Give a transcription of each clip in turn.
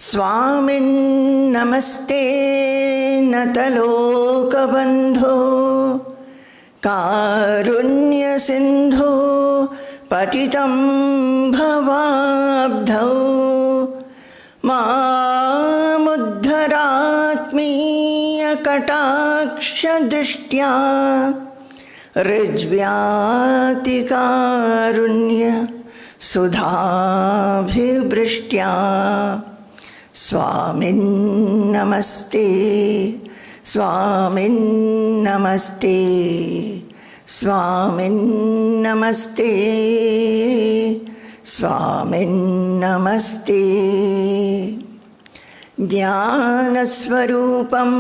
Swamin namaste natalokabandho karunya sindho patitam bhavabdhau mamuddharatmiya kataksha drishtya rijvyati karunya sudhabhibrishtya. Swamin namaste, Swamin namaste, Swamin namaste, Swamin namaste. Jnanasvarupam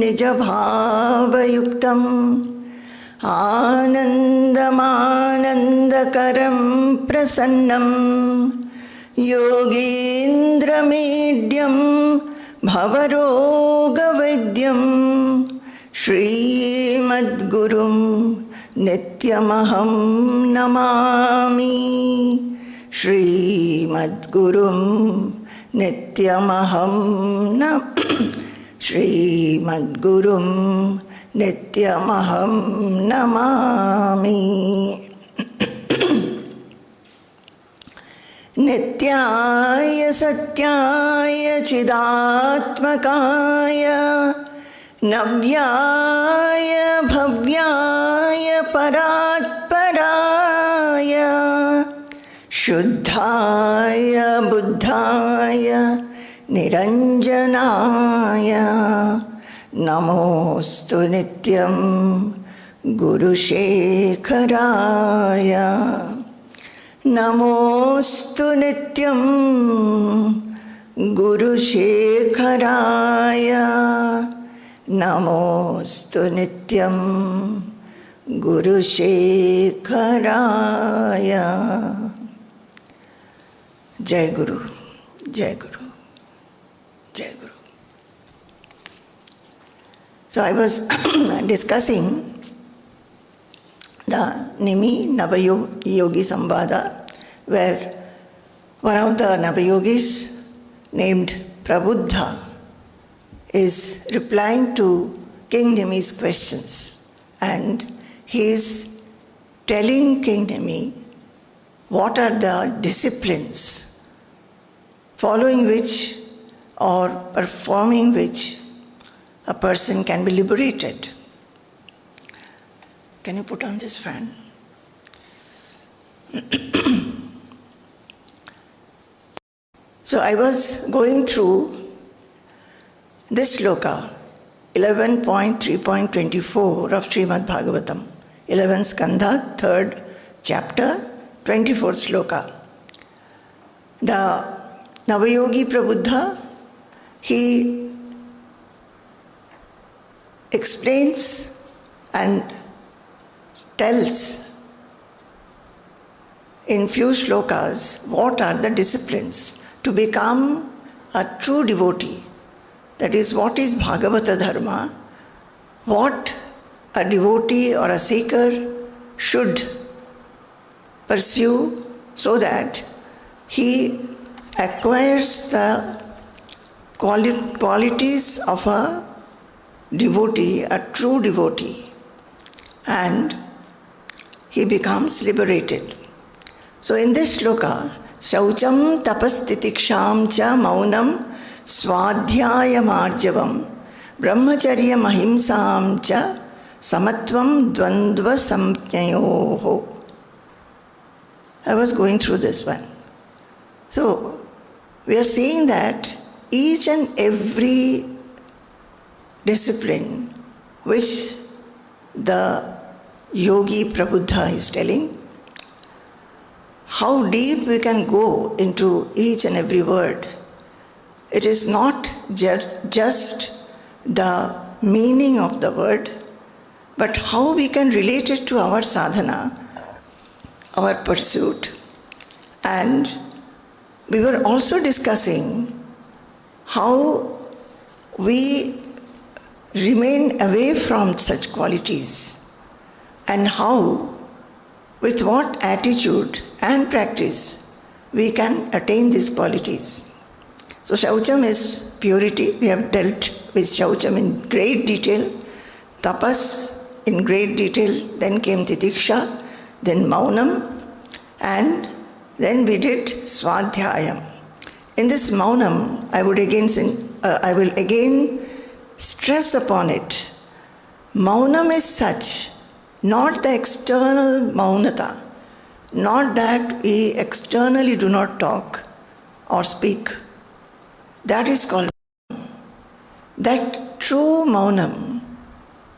nijabhavayuktam anandamanandakaram prasannam Yogindramidhyam bhavarogavidyam Srimadgurum nityamaham namami Srimadgurum nityamaham Srimadgurum nityamaham namami. Nityaya satyaya chidatmakaya navyaya bhavyaya paratparaya shuddhaya buddhaya niranjanaya namostu nityam gurushekaraya. Namostu nityam gurushekaraya. Namostu nityam gurushekaraya. Jai Guru, Jai Guru, Jai Guru. So I was discussing the Nimi-Navayogi Samvada, where one of the Navayogis named Prabuddha is replying to King Nimi's questions, and he is telling King Nimi what are the disciplines following which or performing which a person can be liberated. Can you put on this fan? So I was going through this sloka, 11.3.24 of Srimad Bhagavatam, 11th Skandha, 3rd chapter, 24th sloka. The Navayogi Prabuddha, he explains and tells in few shlokas what are the disciplines to become a true devotee. That is, what is Bhagavata Dharma, what a devotee or a seeker should pursue so that he acquires the qualities of a devotee, a true devotee, and he becomes liberated. So in this shloka, Shaucham tapastitiksham cha Mounam Svaadhyaya Arjavam Brahmacharya Mahimsam cha Samatvam Dvandva Samjnayoho. I was going through this one. So we are seeing that each and every discipline which the Yogi Prabuddha is telling, how deep we can go into each and every word. It is not just the meaning of the word, but how we can relate it to our sadhana, our pursuit. And we were also discussing how we remain away from such qualities and how, with what attitude and practice we can attain these qualities. So Shaucham is purity. We have dealt with Shaucham in great detail. Tapas in great detail. Then came Titiksha, then Mounam, and then we did Svaadhyaya. In this Mounam, I will again stress upon it. Mounam is such, not the external Maunata, not that we externally do not talk or speak. That is called Mounam. That true Mounam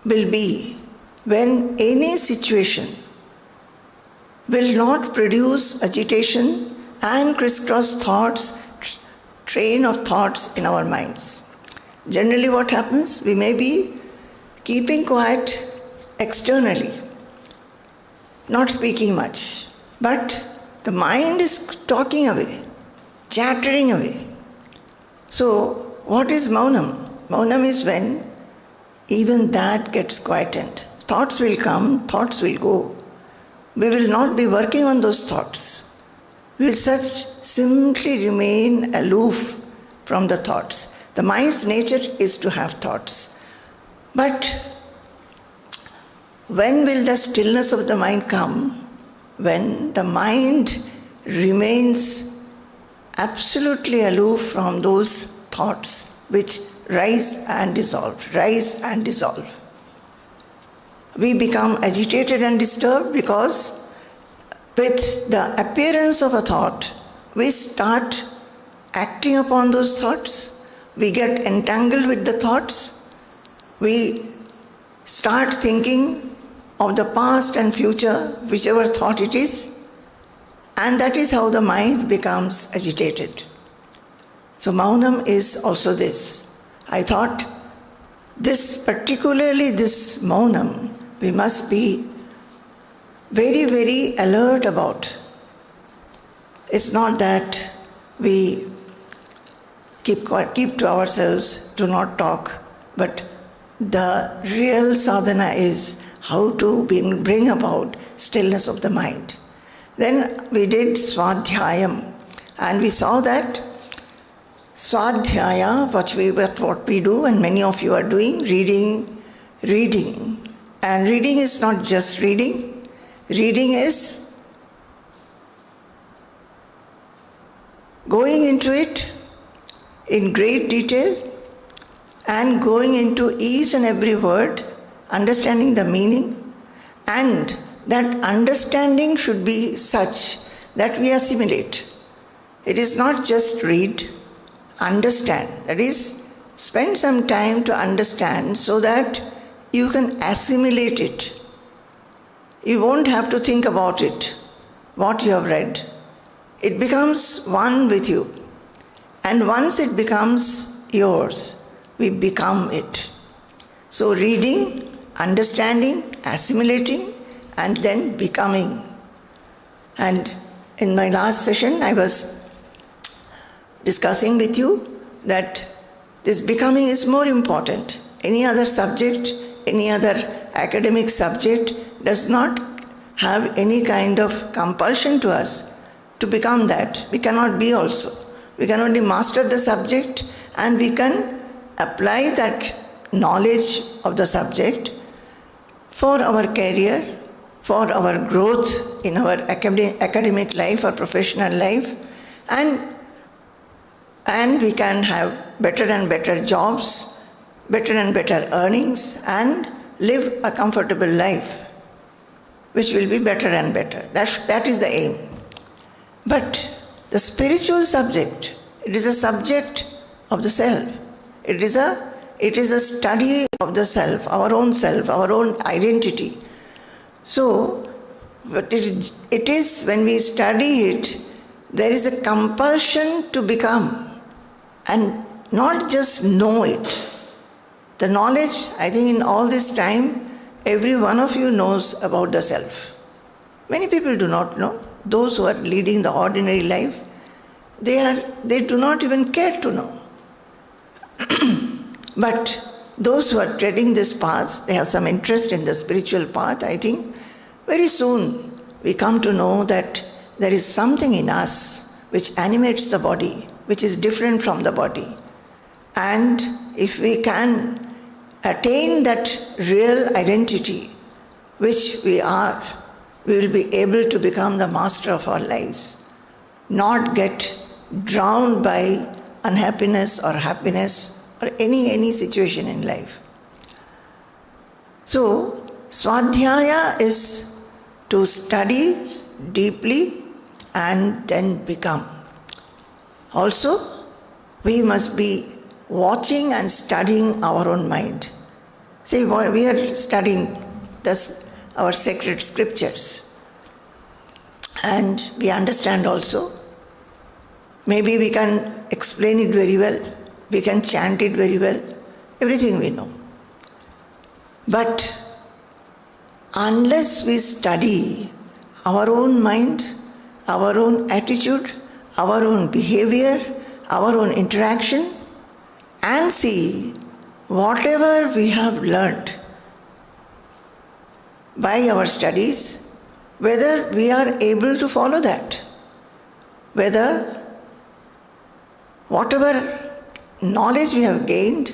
will be when any situation will not produce agitation and crisscross thoughts, train of thoughts in our minds. Generally what happens, we may be keeping quiet externally, not speaking much, but the mind is talking away, chattering away. So what is Mounam? Mounam is when even that gets quietened. Thoughts will come, thoughts will go. We will not be working on those thoughts. We will simply remain aloof from the thoughts. The mind's nature is to have thoughts. But when will the stillness of the mind come? When the mind remains absolutely aloof from those thoughts which rise and dissolve, rise and dissolve. We become agitated and disturbed because with the appearance of a thought, we start acting upon those thoughts. We get entangled with the thoughts. We start thinking of the past and future, whichever thought it is, and that is how the mind becomes agitated. So Mounam is also this. I thought particularly this Mounam, we must be very, very alert about. It's not that we keep to ourselves, do not talk, but the real sadhana is how to bring about stillness of the mind. Then we did Svaadhyayam, and we saw that Svaadhyaya, what we do, and many of you are doing, reading. And reading is not just reading. Reading is going into it in great detail and going into each and every word, understanding the meaning, and that understanding should be such that we assimilate. It is not just read, understand. That is, spend some time to understand so that you can assimilate it. You won't have to think about it, what you have read. It becomes one with you. And once it becomes yours, we become it. So reading, understanding, assimilating, and then becoming. And in my last session, I was discussing with you that this becoming is more important. Any other subject, any other academic subject does not have any kind of compulsion to us to become that. We cannot be also. We can only master the subject, and we can apply that knowledge of the subject for our career, for our growth in our academic life or professional life, and we can have better and better jobs, better and better earnings, and live a comfortable life, which will be better and better. That is the aim. But the spiritual subject, it is a subject of the self. It is a study of the self, our own identity. So, but it is when we study it, there is a compulsion to become and not just know it. The knowledge, I think in all this time, every one of you knows about the self. Many people do not know. Those who are leading the ordinary life, they do not even care to know. But those who are treading this path, they have some interest in the spiritual path, I think, very soon we come to know that there is something in us which animates the body, which is different from the body. And if we can attain that real identity, which we are, we will be able to become the master of our lives, not get drowned by unhappiness or happiness or any situation in life. So, Svaadhyaya is to study deeply and then become. Also, we must be watching and studying our own mind. See, we are studying our sacred scriptures, and we understand also. Maybe we can explain it very well, we can chant it very well, everything we know. But unless we study our own mind, our own attitude, our own behavior, our own interaction, and see whatever we have learned by our studies, whether we are able to follow that, whether whatever knowledge we have gained,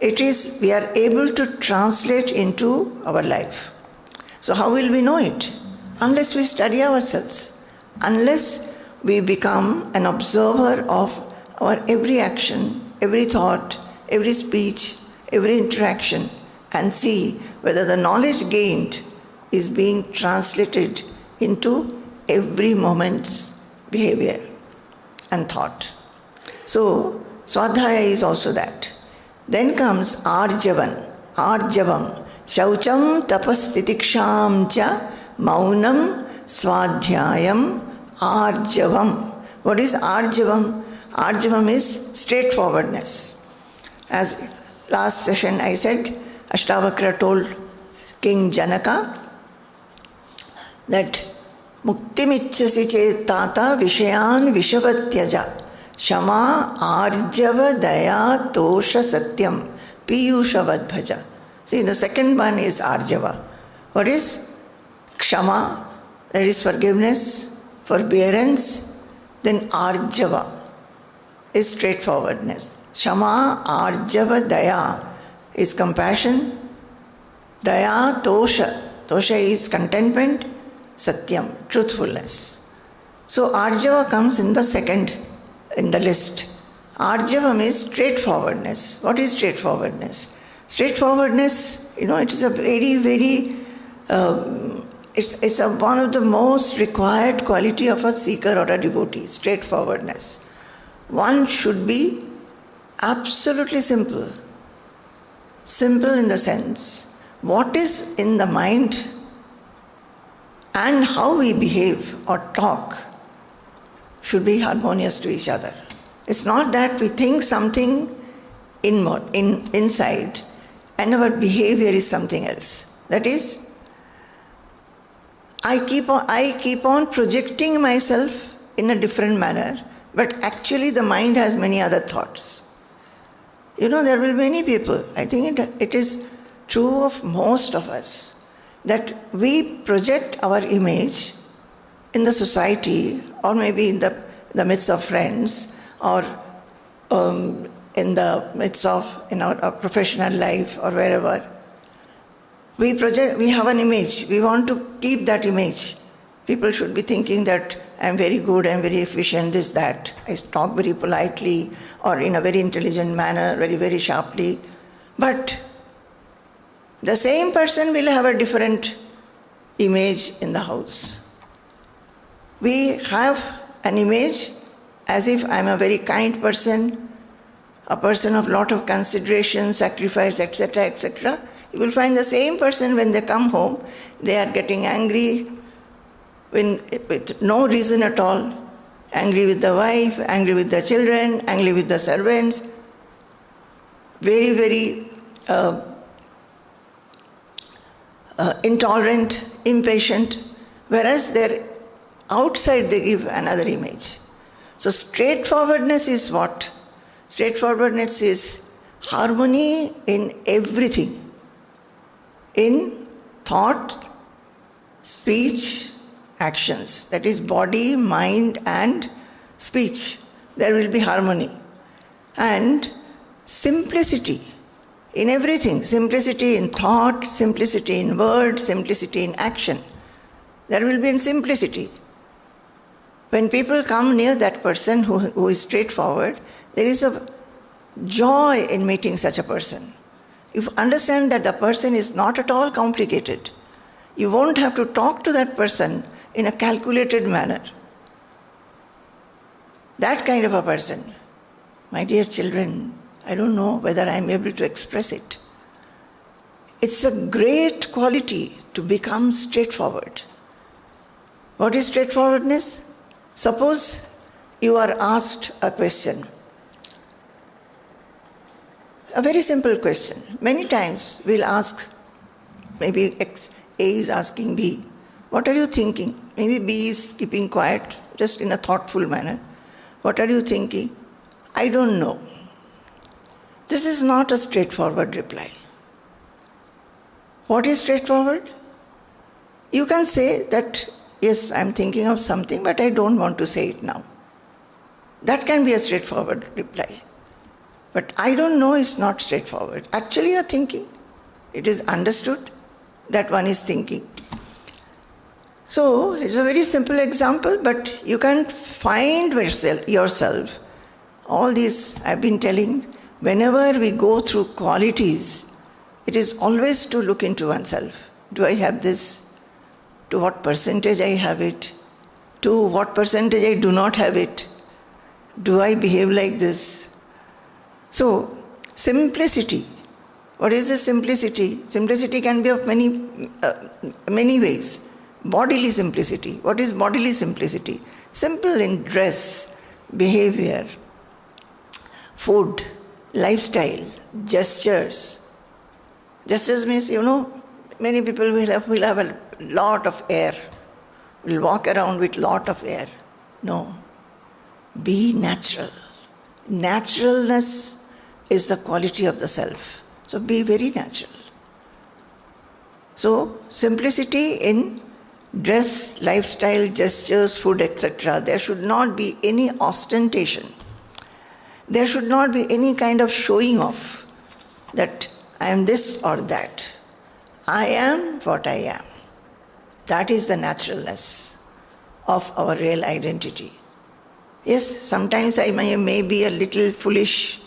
we are able to translate into our life. So how will we know it? Unless we study ourselves, unless we become an observer of our every action, every thought, every speech, every interaction, and see whether the knowledge gained is being translated into every moment's behavior and thought. So, Svaadhyaya is also that. Then comes Arjavam, Shaucham tapastitiksham cha Mounam Svaadhyayam Arjavam. What is Arjavam? Arjavam is straightforwardness. As last session I said, Ashtavakra told King Janaka that Muktimichasi chet tata vishayan vishavatyaja Shama Arjava Daya Tosha Satyam Piyushavad Bhaja. See, the second one is Arjava. What is Kshama? That is forgiveness, forbearance. Then Arjava is straightforwardness. Shama Arjava Daya is compassion. Daya Tosha. Tosha is contentment. Satyam, truthfulness. So Arjava comes in the second in the list. Arjavam is straightforwardness. What is straightforwardness? Straightforwardness, it is a very, very, it's one of the most required quality of a seeker or a devotee, straightforwardness. One should be absolutely simple. Simple in the sense, what is in the mind and how we behave or talk should be harmonious to each other. It's not that we think something inside and our behavior is something else. That is, I keep on projecting myself in a different manner, but actually the mind has many other thoughts. There will be many people, I think it is true of most of us, that we project our image in the society, or maybe in the midst of friends, or in the midst of our professional life, or wherever. We have an image. We want to keep that image. People should be thinking that I'm very good, I'm very efficient, this, that. I talk very politely, or in a very intelligent manner, very, very sharply. But the same person will have a different image in the house. We have an image as if I'm a very kind person, a person of lot of consideration, sacrifice, etc., etc. You will find the same person when they come home, they are getting angry with no reason at all, angry with the wife, angry with the children, angry with the servants, very, very intolerant, impatient, whereas outside they give another image. So straightforwardness is what? Straightforwardness is harmony in everything. In thought, speech, actions. That is body, mind and speech. there will be harmony. And simplicity in everything, simplicity in thought, simplicity in word, simplicity in action. There will be in simplicity. When people come near that person who is straightforward, there is a joy in meeting such a person. You understand that the person is not at all complicated. You won't have to talk to that person in a calculated manner. That kind of a person. My dear children, I don't know whether I am able to express it. It's a great quality to become straightforward. What is straightforwardness? Suppose you are asked a question. A very simple question. Many times we'll ask, maybe A is asking B, what are you thinking? Maybe B is keeping quiet, just in a thoughtful manner. What are you thinking? I don't know. This is not a straightforward reply. What is straightforward? You can say that, yes, I'm thinking of something, but I don't want to say it now. That can be a straightforward reply. But I don't know is not straightforward. Actually, you're thinking. It is understood that one is thinking. So, it's a very simple example, but you can find yourself. All these I've been telling, whenever we go through qualities, it is always to look into oneself. Do I have this? To what percentage I have it? To what percentage I do not have it? Do I behave like this? So, simplicity. What is the simplicity? Simplicity can be of many ways. Bodily simplicity. What is bodily simplicity? Simple in dress, behavior, food, lifestyle, gestures. Gestures means, many people will have a lot of air, will walk around with lot of air. No. Be natural. Naturalness is the quality of the self. So be very natural. So simplicity in dress, lifestyle, gestures, food, etc. There should not be any ostentation. There should not be any kind of showing off that I am this or that. I am what I am. That is the naturalness of our real identity. Yes, sometimes I may be a little foolish.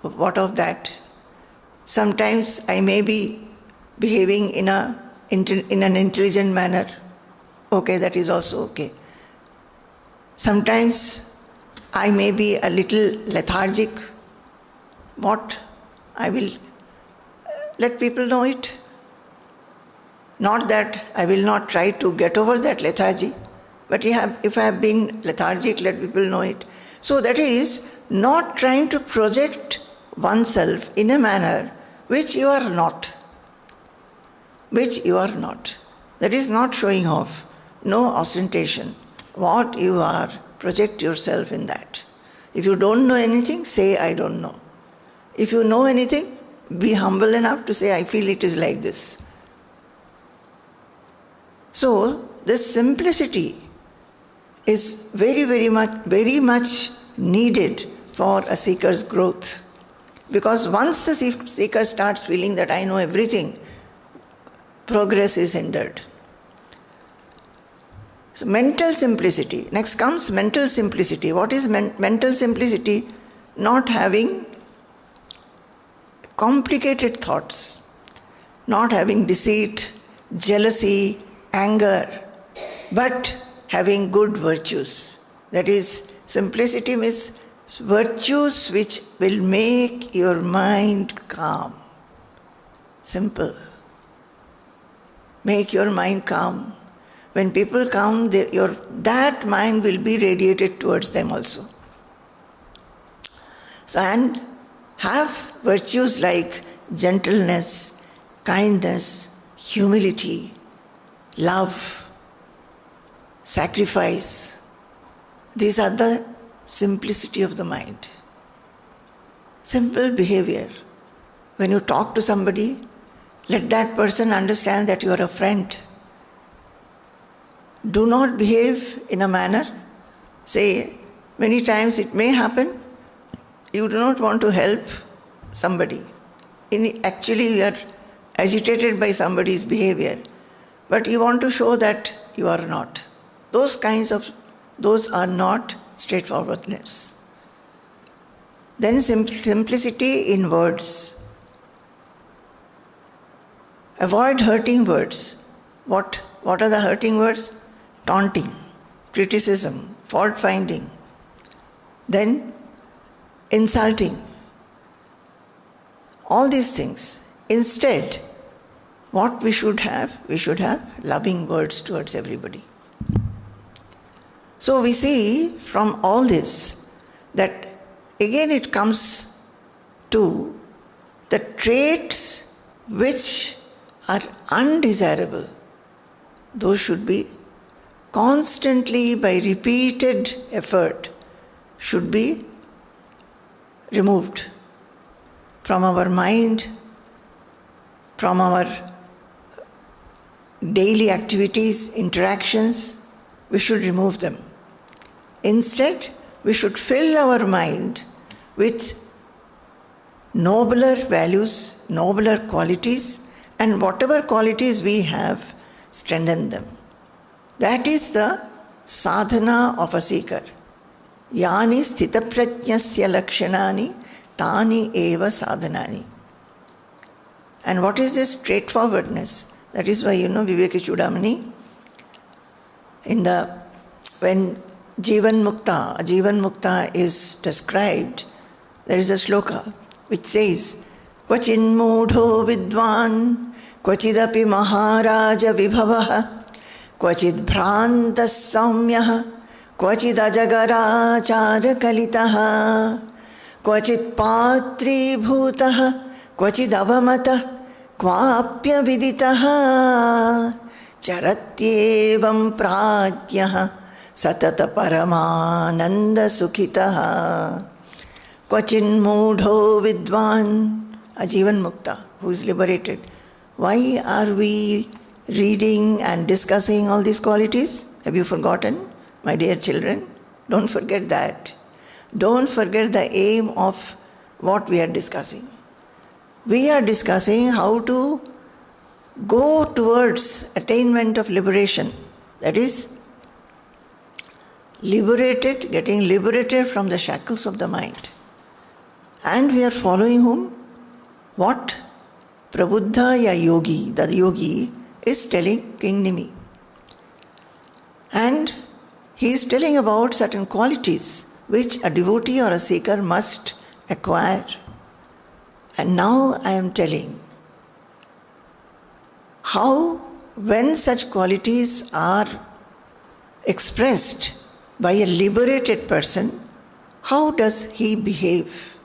What of that? Sometimes I may be behaving in an intelligent manner. Okay, that is also okay. Sometimes I may be a little lethargic. What? I will let people know it. Not that I will not try to get over that lethargy, but if I have been lethargic, let people know it. So that is not trying to project oneself in a manner which you are not. Which you are not. That is not showing off. No ostentation. What you are, project yourself in that. If you don't know anything, say, I don't know. If you know anything, be humble enough to say, I feel it is like this. So, this simplicity is very much needed for a seeker's growth. Because once the seeker starts feeling that I know everything, progress is hindered. So mental simplicity. Next comes mental simplicity. What is mental simplicity? Not having complicated thoughts, not having deceit, jealousy, anger, but having good virtues. That is, simplicity means virtues which will make your mind calm. Simple. Make your mind calm. When people come, that mind will be radiated towards them also. So, and have virtues like gentleness, kindness, humility, love, sacrifice. These are the simplicity of the mind. Simple behavior. When you talk to somebody, let that person understand that you are a friend. Do not behave in a manner, say, Many times it may happen, you do not want to help somebody. Actually, you are agitated by somebody's behavior, but you want to show that you are not. Those are not straightforwardness. Then simplicity in words. Avoid hurting words. What are the hurting words? Taunting, criticism, fault finding. Then insulting. All these things. Instead, what we should have loving words towards everybody. So we see from all this that again it comes to the traits which are undesirable. Those should be constantly, by repeated effort, should be removed from our mind, from our daily activities, interactions. We should remove them. Instead, we should fill our mind with nobler values, nobler qualities, and whatever qualities we have, strengthen them. That is the sadhana of a seeker. Yani sthitaprajnasya lakshanani tani eva sadhanani. And what is this straightforwardness? That is why, Viveka Chudamani, when Jivan Mukta is described, there is a sloka which says, Kvachin mudho vidvan, kvachidapi maharaja vibhavaha, kvachid bhrantas saumyaha, kvachid ajagarachara kalitaha, kvachid patri bhutaha, kvachid avamata, kvapya viditaha, charatyevam pratyaha, satata paramananda sukhitaha. Kvachin mudho vidvan, a Jivan Mukta who is liberated. Why are we reading and discussing all these qualities? Have you forgotten, my dear children? Don't forget that. Don't forget the aim of what we are discussing. We are discussing how to go towards attainment of liberation. That is, getting liberated from the shackles of the mind. And we are following whom? What Prabuddhaya Yogi, the yogi, is telling King Nimi. And he is telling about certain qualities which a devotee or a seeker must acquire. And now I am telling how, when such qualities are expressed by a liberated person, how does he behave?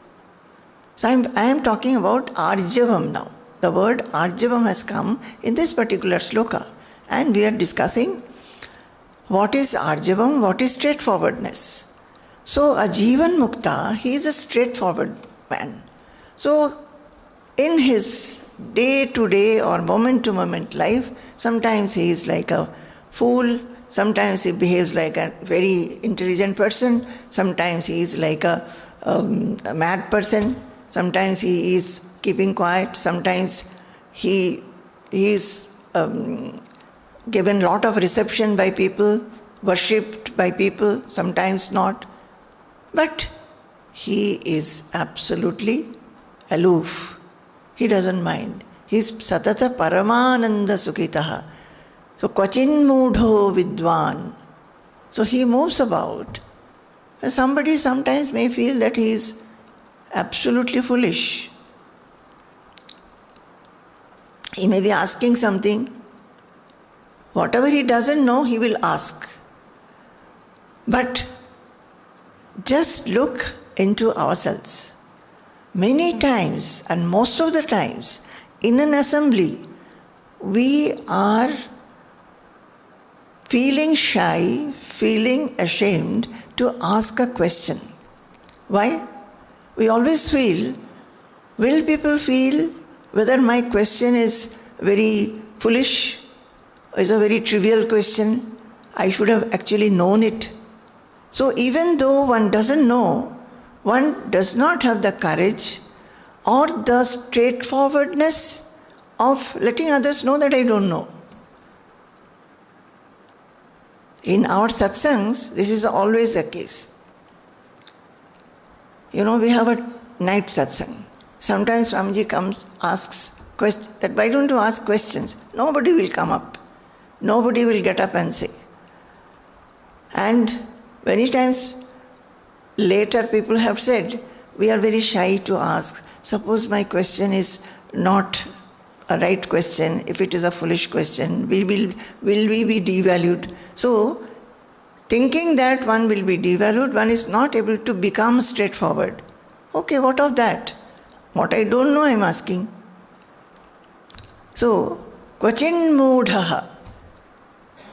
So I am talking about Arjavam now. The word Arjavam has come in this particular sloka. And we are discussing what is Arjavam, what is straightforwardness. So a Jivan Mukta, he is a straightforward man. So in his day-to-day or moment-to-moment life, sometimes he is like a fool, sometimes he behaves like a very intelligent person, sometimes he is like a mad person, sometimes he is keeping quiet, sometimes he is given lot of reception by people, worshipped by people, sometimes not. But he is absolutely aloof. He doesn't mind. He is satata paramananda sukhitaha. So kvachin mudho vidvan. So he moves about. Somebody sometimes may feel that he is absolutely foolish. He may be asking something. Whatever he doesn't know, he will ask. But just look into ourselves. Many times, and most of the times, in an assembly, we are feeling shy, feeling ashamed to ask a question. Why? We always feel, will people feel whether my question is very foolish, is a very trivial question, I should have actually known it. So even though one doesn't know, one does not have the courage or the straightforwardness of letting others know that I don't know. In our satsangs, this is always the case. We have a night satsang. Sometimes Swamiji comes, asks that why don't you ask questions? Nobody will come up. Nobody will get up and say. And many times later people have said, we are very shy to ask. Suppose my question is not a right question, if it is a foolish question, will we be devalued? So, thinking that one will be devalued, one is not able to become straightforward. Okay, what of that? What I don't know, I am asking. So, kvachin moodhaha,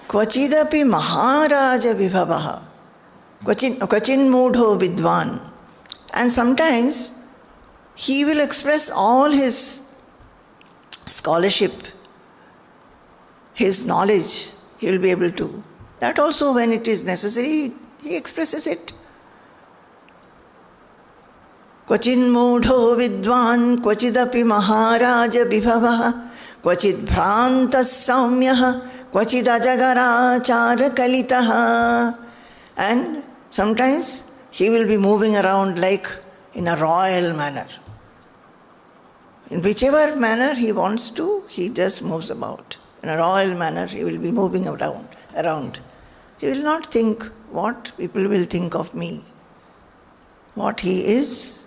kvachidapi maharaja vibhavaha, kvachin moodho vidvan. And sometimes he will express all his scholarship, his knowledge, he will be able to. That also, when it is necessary, he expresses it. Kvachin moodho vidvan, kvachidapi maharaja vibhavaha, kvachid bhrantas saumyaha, kvachid ajagarachara kalitaha. And sometimes he will be moving around like in a royal manner. In whichever manner he wants to, he just moves about. In a royal manner, he will be moving around. He will not think what people will think of me, what he is,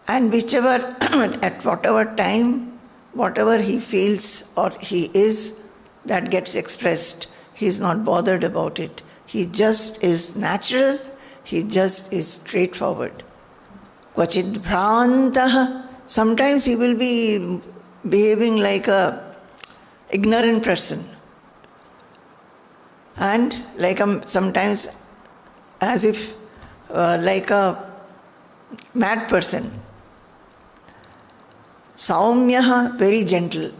and whichever, at whatever time, whatever he feels or he is, that gets expressed. He is not bothered about it. He just is natural, he just is straightforward. Kvachid bhrantaha. Sometimes he will be behaving like a ignorant person, and sometimes as if like a mad person. Saumyaha, very gentle.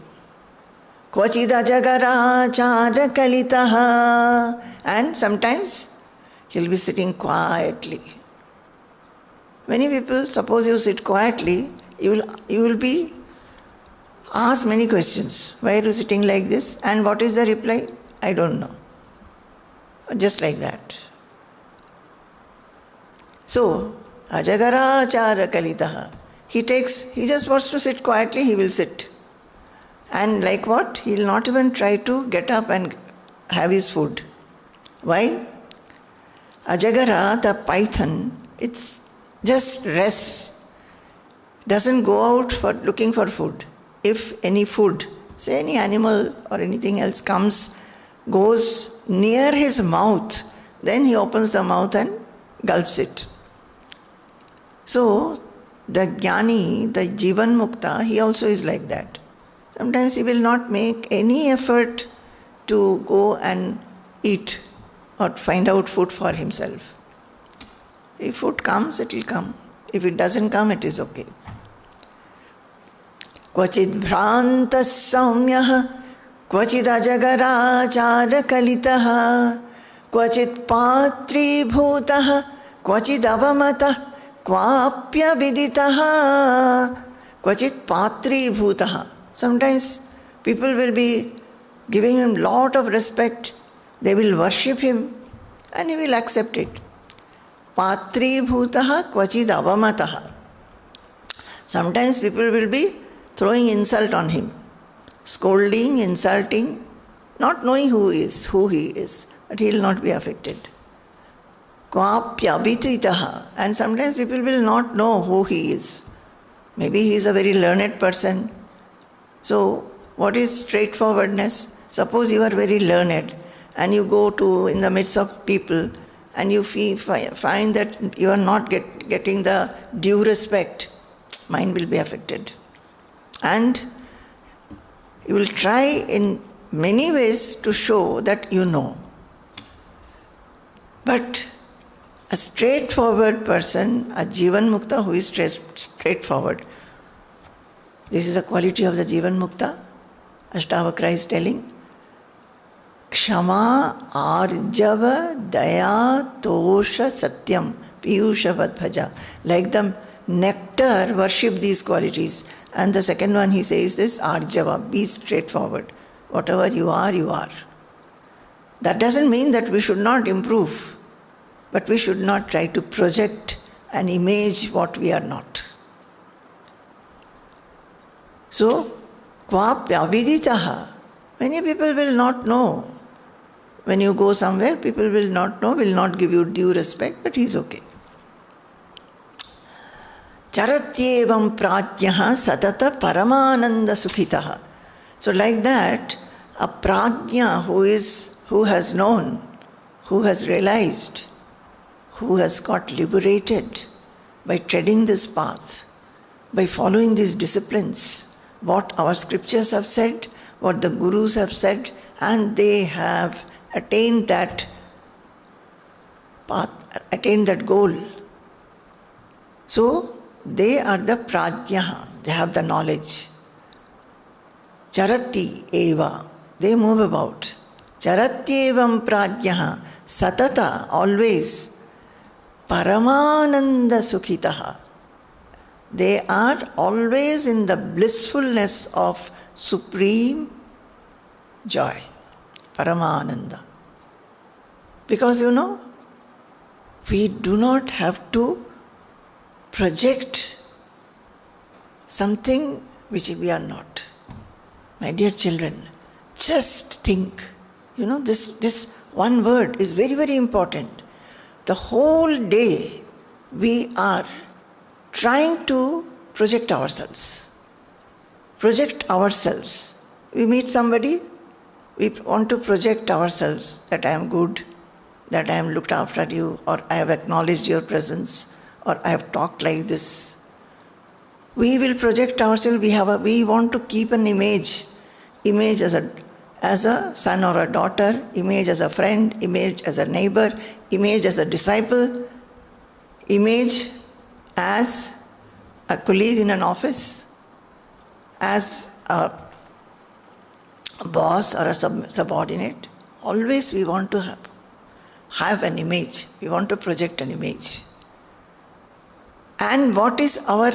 Kvachida jagara chara kalitaha. And sometimes he'll be sitting quietly. Many people, suppose you sit quietly, you will be asked many questions. Why are you sitting like this? And what is the reply? I don't know. Just like that. So, ajagarachara kalitaha. He just wants to sit quietly, he will sit. And like what? He will not even try to get up and have his food. Why? Ajagara, the python, it's just rests. Doesn't go out for looking for food. If any food, say any animal or anything else goes near his mouth, then he opens the mouth and gulps it. So, the Jnani, the Jivan Mukta, he also is like that. Sometimes he will not make any effort to go and eat or find out food for himself. If food comes, it will come. If it doesn't come, it is okay. Kvachid bhrantas saumyaha, kvachid ajagarachara kalitaha, kvachid patri bhutaha, kvachid avamata, kvapya viditaha, kvachid patri bhutaha. Sometimes people will be giving him lot of respect, they will worship him and he will accept it. Patri bhutaha, kvachid avamataha. Sometimes people will be throwing insult on him, scolding, insulting, not knowing who he is, but he will not be affected. Kvapya viditaha. And sometimes people will not know who he is. Maybe he is a very learned person. So, what is straightforwardness? Suppose you are very learned and you go to in the midst of people and you find that you are not getting the due respect, mind will be affected. And you will try in many ways to show that you know. But a straightforward person, a Jivan Mukta who is straightforward, this is a quality of the Jivan Mukta, Ashtavakra is telling. Kshama Arjava Daya Tosha Satyam Piyusha Bhaja. Like the nectar, worship these qualities. And the second one he says this, Arjava, be straightforward. Whatever you are, you are. That doesn't mean that we should not improve, but we should not try to project an image what we are not. So, kvapya viditaha. Many people will not know. When you go somewhere, people will not know, will not give you due respect, but he's okay. Charatyevam prajnaha satata paramananda sukhitaha. So like that, a prajna who has known, who has realized, who has got liberated by treading this path, by following these disciplines, what our scriptures have said, what the gurus have said, and they have attained that path, attained that goal. So, they are the prajnaha, they have the knowledge. Charati eva, they move about. Charatyevam prajnaha, satata, always. Paramananda sukhitaha. They are always in the blissfulness of supreme joy. Paramananda. Because we do not have to project something which we are not. My dear children, just think, this one word is very, very important. The whole day we are trying to project ourselves. Project ourselves. We meet somebody, we want to project ourselves that I am good, that I am looked after you, or I have acknowledged your presence, or I have talked like this. We will project ourselves, we want to keep an image as a son or a daughter, image as a friend, image as a neighbor, image as a disciple, image as a colleague in an office, as a boss or a subordinate. Always we want to have an image. We want to project an image. And what is our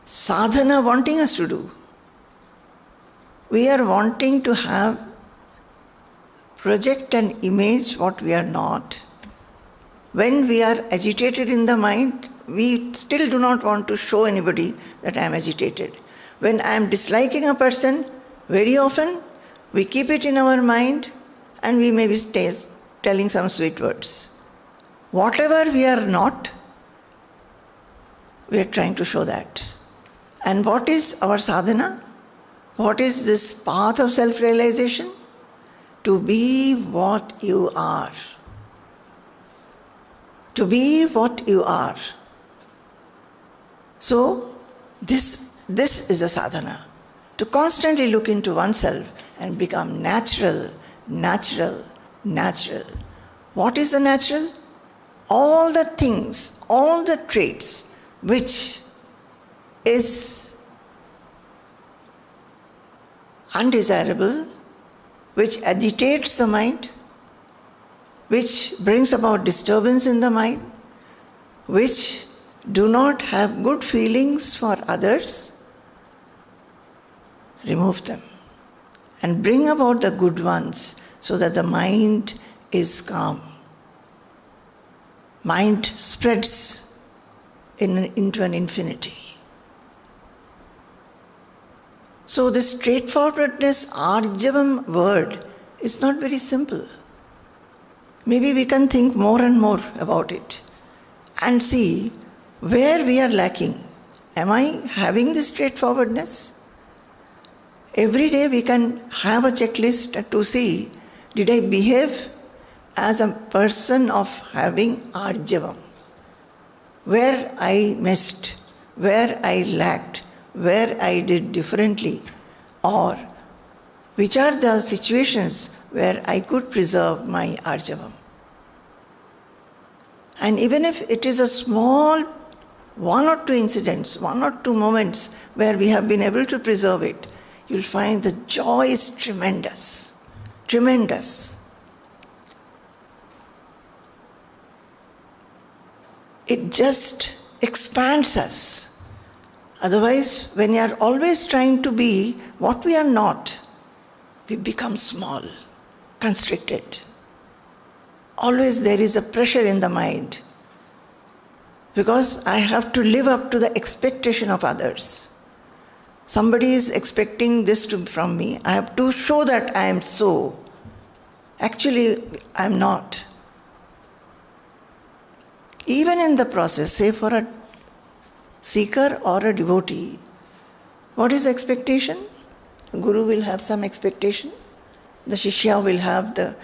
sadhana wanting us to do? We are wanting to project an image what we are not. When we are agitated in the mind, we still do not want to show anybody that I am agitated. When I am disliking a person, very often we keep it in our mind and we may be telling some sweet words. Whatever we are not, we are trying to show that. And what is our sadhana? What is this path of self-realization? To be what you are. To be what you are. So, this is a sadhana. To constantly look into oneself and become natural. What is the natural? All the things, all the traits which is undesirable, which agitates the mind, which brings about disturbance in the mind, which do not have good feelings for others, remove them and bring about the good ones so that the mind is calm. Mind spreads into an infinity. So this straightforwardness, Arjavam word is not very simple. Maybe we can think more and more about it and see where we are lacking. Am I having this straightforwardness? Every day we can have a checklist to see, did I behave as a person of having Arjavam? Where I missed, where I lacked, where I did differently, or which are the situations where I could preserve my Arjavam. And even if it is a small one or two incidents, one or two moments where we have been able to preserve it, you'll find the joy is tremendous. tremendous. It just expands us. Otherwise, when we are always trying to be what we are not, we become small, constricted. Always there is a pressure in the mind because I have to live up to the expectation of others. Somebody is expecting this from me. I have to show that I am so. Actually, I am not. Even in the process, say for a seeker or a devotee, what is the expectation? The guru will have some expectation. The shishya will have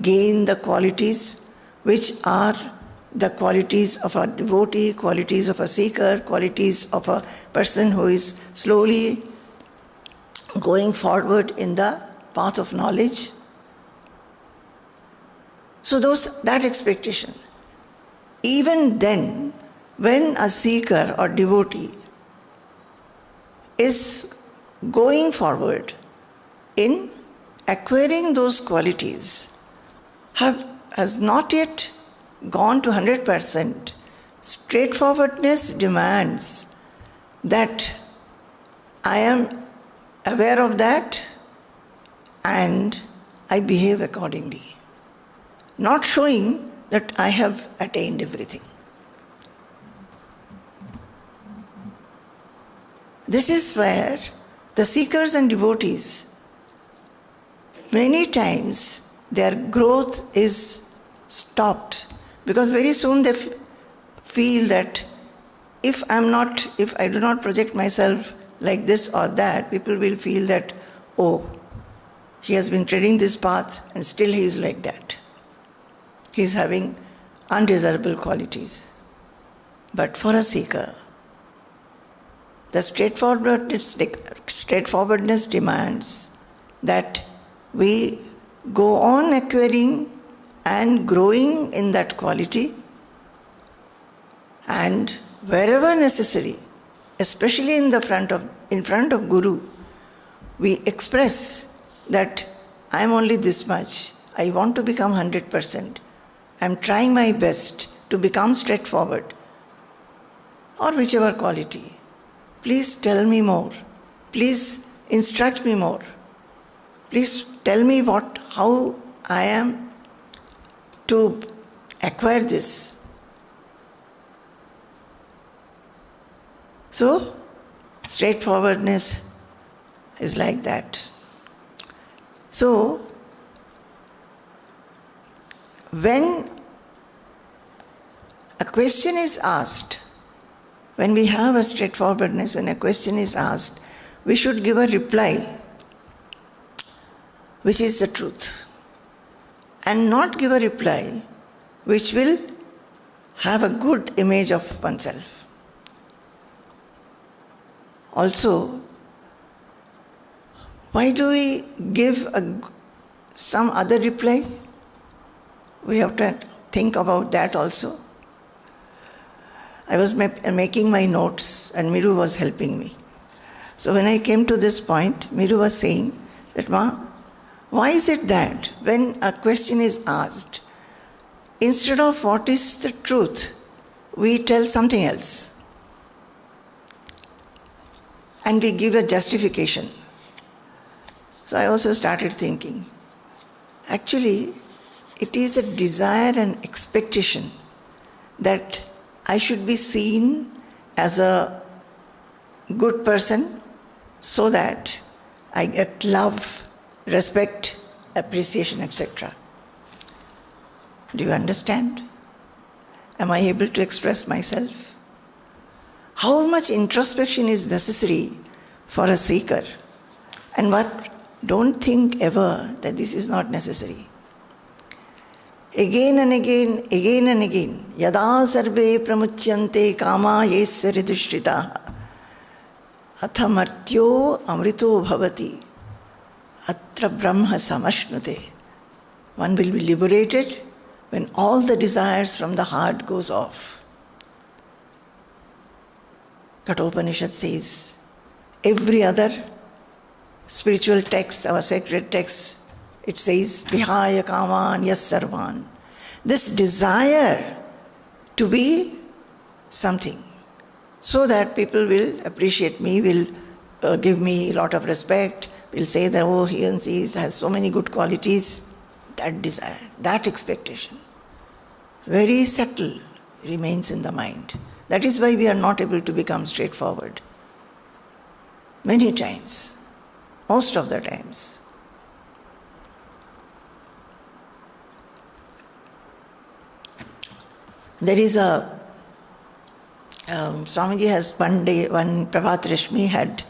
gain the qualities which are the qualities of a devotee, qualities of a seeker, qualities of a person who is slowly going forward in the path of knowledge. So that expectation. Even then, when a seeker or devotee is going forward in acquiring those qualities, has not yet gone to 100%. Straightforwardness demands that I am aware of that and I behave accordingly. Not showing that I have attained everything. This is where the seekers and devotees, many times their growth is stopped because very soon they feel that if I do not project myself like this or that, people will feel that, oh, he has been treading this path and still he is like that. He is having undesirable qualities. But for a seeker, the straightforwardness demands that we go on acquiring and growing in that quality, and wherever necessary, especially in front of Guru, we express that I am only this much. I want to become 100%. I am trying my best to become straightforward, or whichever quality. Please tell me more. Please instruct me more. Please tell me how I am to acquire this. So, straightforwardness is like that. So, when a question is asked, when we have a straightforwardness, when a question is asked, we should give a reply which is the truth, and not give a reply which will have a good image of oneself. Also, why do we give some other reply? We have to think about that also. I was making my notes and Miru was helping me. So when I came to this point, Miru was saying that, why is it that when a question is asked, instead of what is the truth, we tell something else and we give a justification? So I also started thinking, actually, it is a desire and expectation that I should be seen as a good person so that I get love, respect, appreciation, etc. Do you understand? Am I able to express myself? How much introspection is necessary for a seeker? And don't think ever that this is not necessary. Again and again, yada sarve pramuchyante kama yesya ridushritaha athamartyo amrito bhavati atra brahma samashnute. One will be liberated when all the desires from the heart goes off. Kathopanishad says, every other spiritual text, our sacred texts, It says, Vihaya kaman yas sarvan. This desire to be something, so that people will appreciate me, will give me a lot of respect, will say that, oh, he and she has so many good qualities. That desire, that expectation, very subtle, remains in the mind. That is why we are not able to become straightforward. Many times, most of the times. There is a, Swamiji has one Prabhat Rashmi had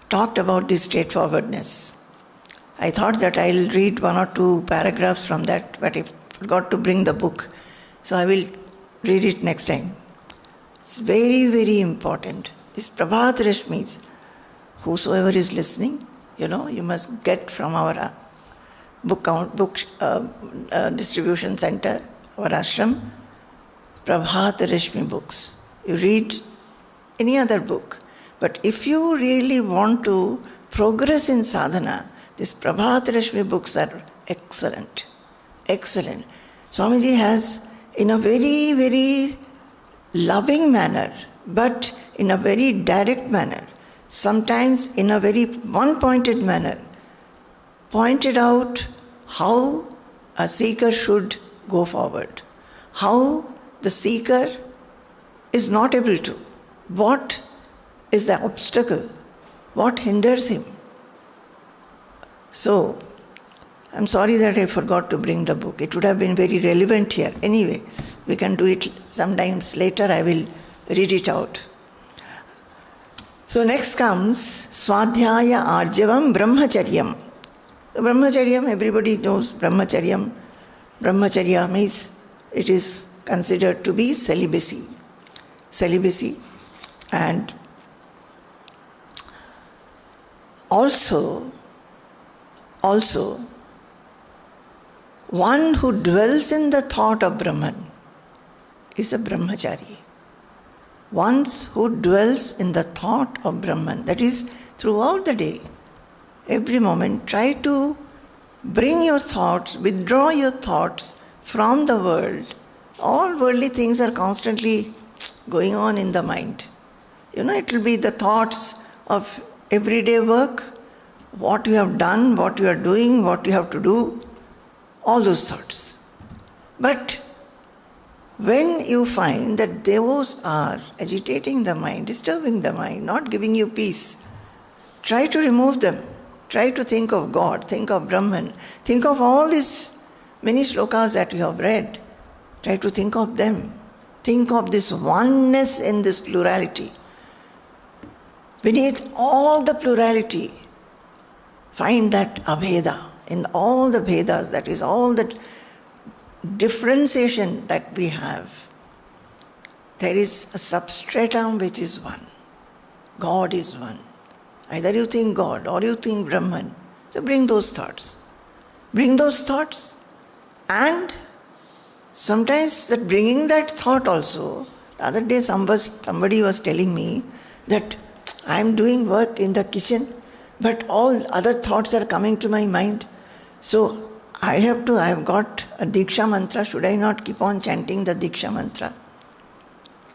talked about this straightforwardness. I thought that I'll read 1 or 2 paragraphs from that, but I forgot to bring the book. So I will read it next time. It's very, very important. This Prabhat Rashmis, whosoever is listening, you must get from our book distribution center, our ashram, Prabhat Rashmi books. You read any other book. But if you really want to progress in sadhana, these Prabhat Rashmi books are excellent. Excellent. Swamiji has, in a very, very loving manner, but in a very direct manner, sometimes in a very one-pointed manner, pointed out how a seeker should go forward, how the seeker is not able to, what is the obstacle, what hinders him. So, I'm sorry that I forgot to bring the book. It would have been very relevant here. Anyway, we can do it sometimes later. I will read it out. So next comes Svaadhyaya Arjavam Brahmacharyam. So Brahmacharyam, everybody knows Brahmacharyam. Brahmacharya means it is considered to be celibacy. Celibacy. And also, one who dwells in the thought of Brahman is a brahmachari. One who dwells in the thought of Brahman, that is throughout the day, every moment, try to bring your thoughts, withdraw your thoughts from the world. All worldly things are constantly going on in the mind. It will be the thoughts of everyday work, what you have done, what you are doing, what you have to do, all those thoughts. But when you find that those are agitating the mind, disturbing the mind, not giving you peace, try to remove them. Try to think of God, think of Brahman, think of all these many shlokas that you have read. Try to think of them. Think of this oneness in this plurality. Beneath all the plurality, find that abheda in all the Vedas, that is all the differentiation that we have. There is a substratum which is one. God is one. Either you think God or you think Brahman. So bring those thoughts. Bring those thoughts, and sometimes that bringing that thought also, the other day somebody was telling me that I am doing work in the kitchen, but all other thoughts are coming to my mind. So I have got a Diksha mantra. Should I not keep on chanting the Diksha mantra?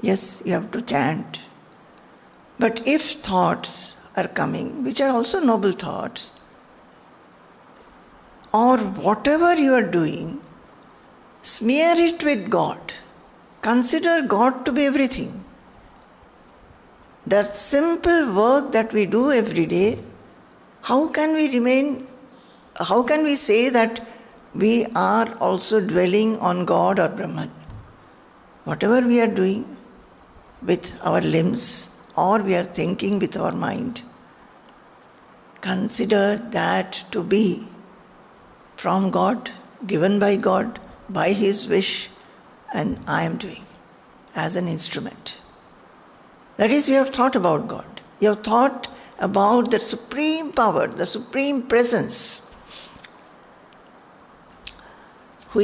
Yes, you have to chant. But if thoughts are coming, which are also noble thoughts, or whatever you are doing, smear it with God. Consider God to be everything. That simple work that we do every day, how can we say that we are also dwelling on God or Brahman? Whatever we are doing with our limbs, or we are thinking with our mind, consider that to be from God, given by God, by His wish, and I am doing as an instrument. That is, you have thought about God. You have thought about the supreme power, the supreme presence, who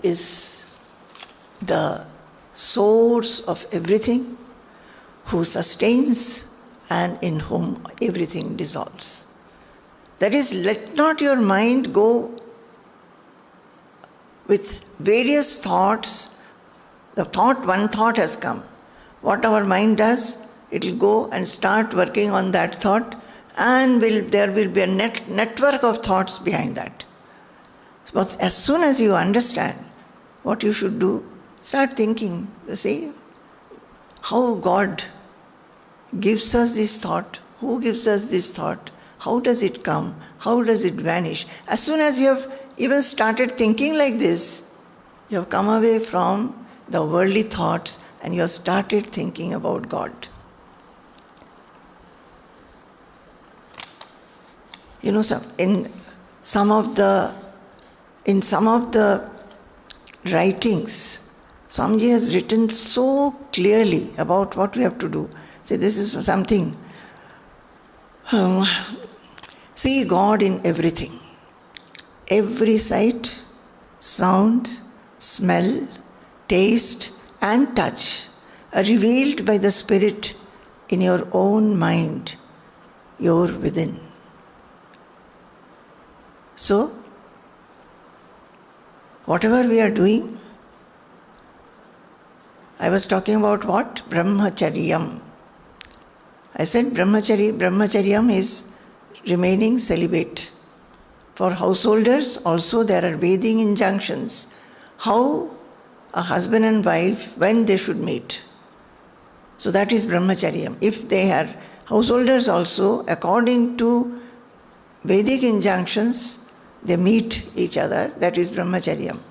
is the source of everything, who sustains, and in whom everything dissolves. That is, let not your mind go with various thoughts. One thought has come. What our mind does, it will go and start working on that thought, and there will be a network of thoughts behind that. But as soon as you understand what you should do, start thinking. See how God gives us this thought. Who gives us this thought? How does it come? How does it vanish? As soon as you have even started thinking like this, you have come away from the worldly thoughts and you have started thinking about God. You know, in some of the writings, Swamiji has written so clearly about what we have to do. See, this is something. See God in everything. Every sight, sound, smell, taste and touch are revealed by the Spirit in your own mind, your within. So, whatever we are doing, I was talking about what? Brahmacharyam. I said Brahmacharyam is remaining celibate. For householders also there are Vedic injunctions how a husband and wife, when they should meet. So that is Brahmacharyam. If they are householders also, according to Vedic injunctions, they meet each other, that is Brahmacharyam.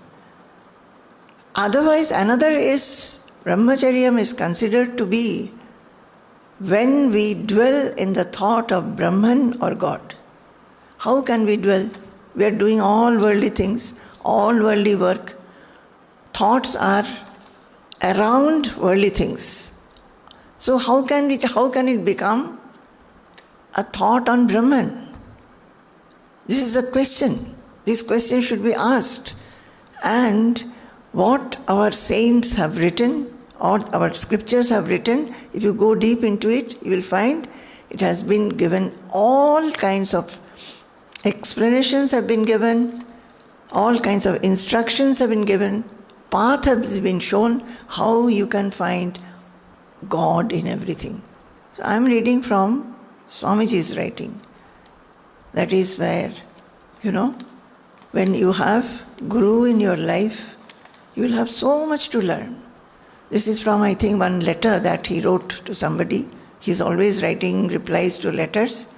Otherwise, another is, Brahmacharyam is considered to be when we dwell in the thought of Brahman or God. How can we dwell? We are doing all worldly things, all worldly work. Thoughts are around worldly things. So how can it become a thought on Brahman? This is a question. This question should be asked. And what our saints have written, or our scriptures have written, if you go deep into it, you will find it has been given, all kinds of explanations have been given, all kinds of instructions have been given, path has been shown how you can find God in everything. So I am reading from Swamiji's writing. That is where, when you have Guru in your life, you will have so much to learn. This is from, I think, one letter that he wrote to somebody. He's always writing replies to letters.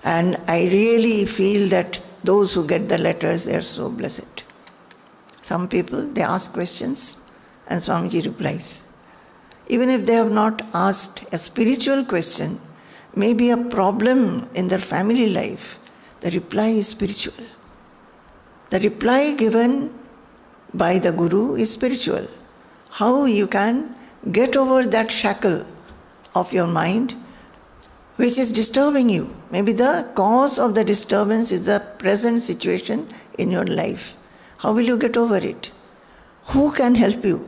And I really feel that those who get the letters, they are so blessed. Some people, they ask questions and Swamiji replies. Even if they have not asked a spiritual question, maybe a problem in their family life, the reply is spiritual. The reply given by the Guru is spiritual. How you can get over that shackle of your mind which is disturbing you. Maybe the cause of the disturbance is the present situation in your life. How will you get over it? Who can help you?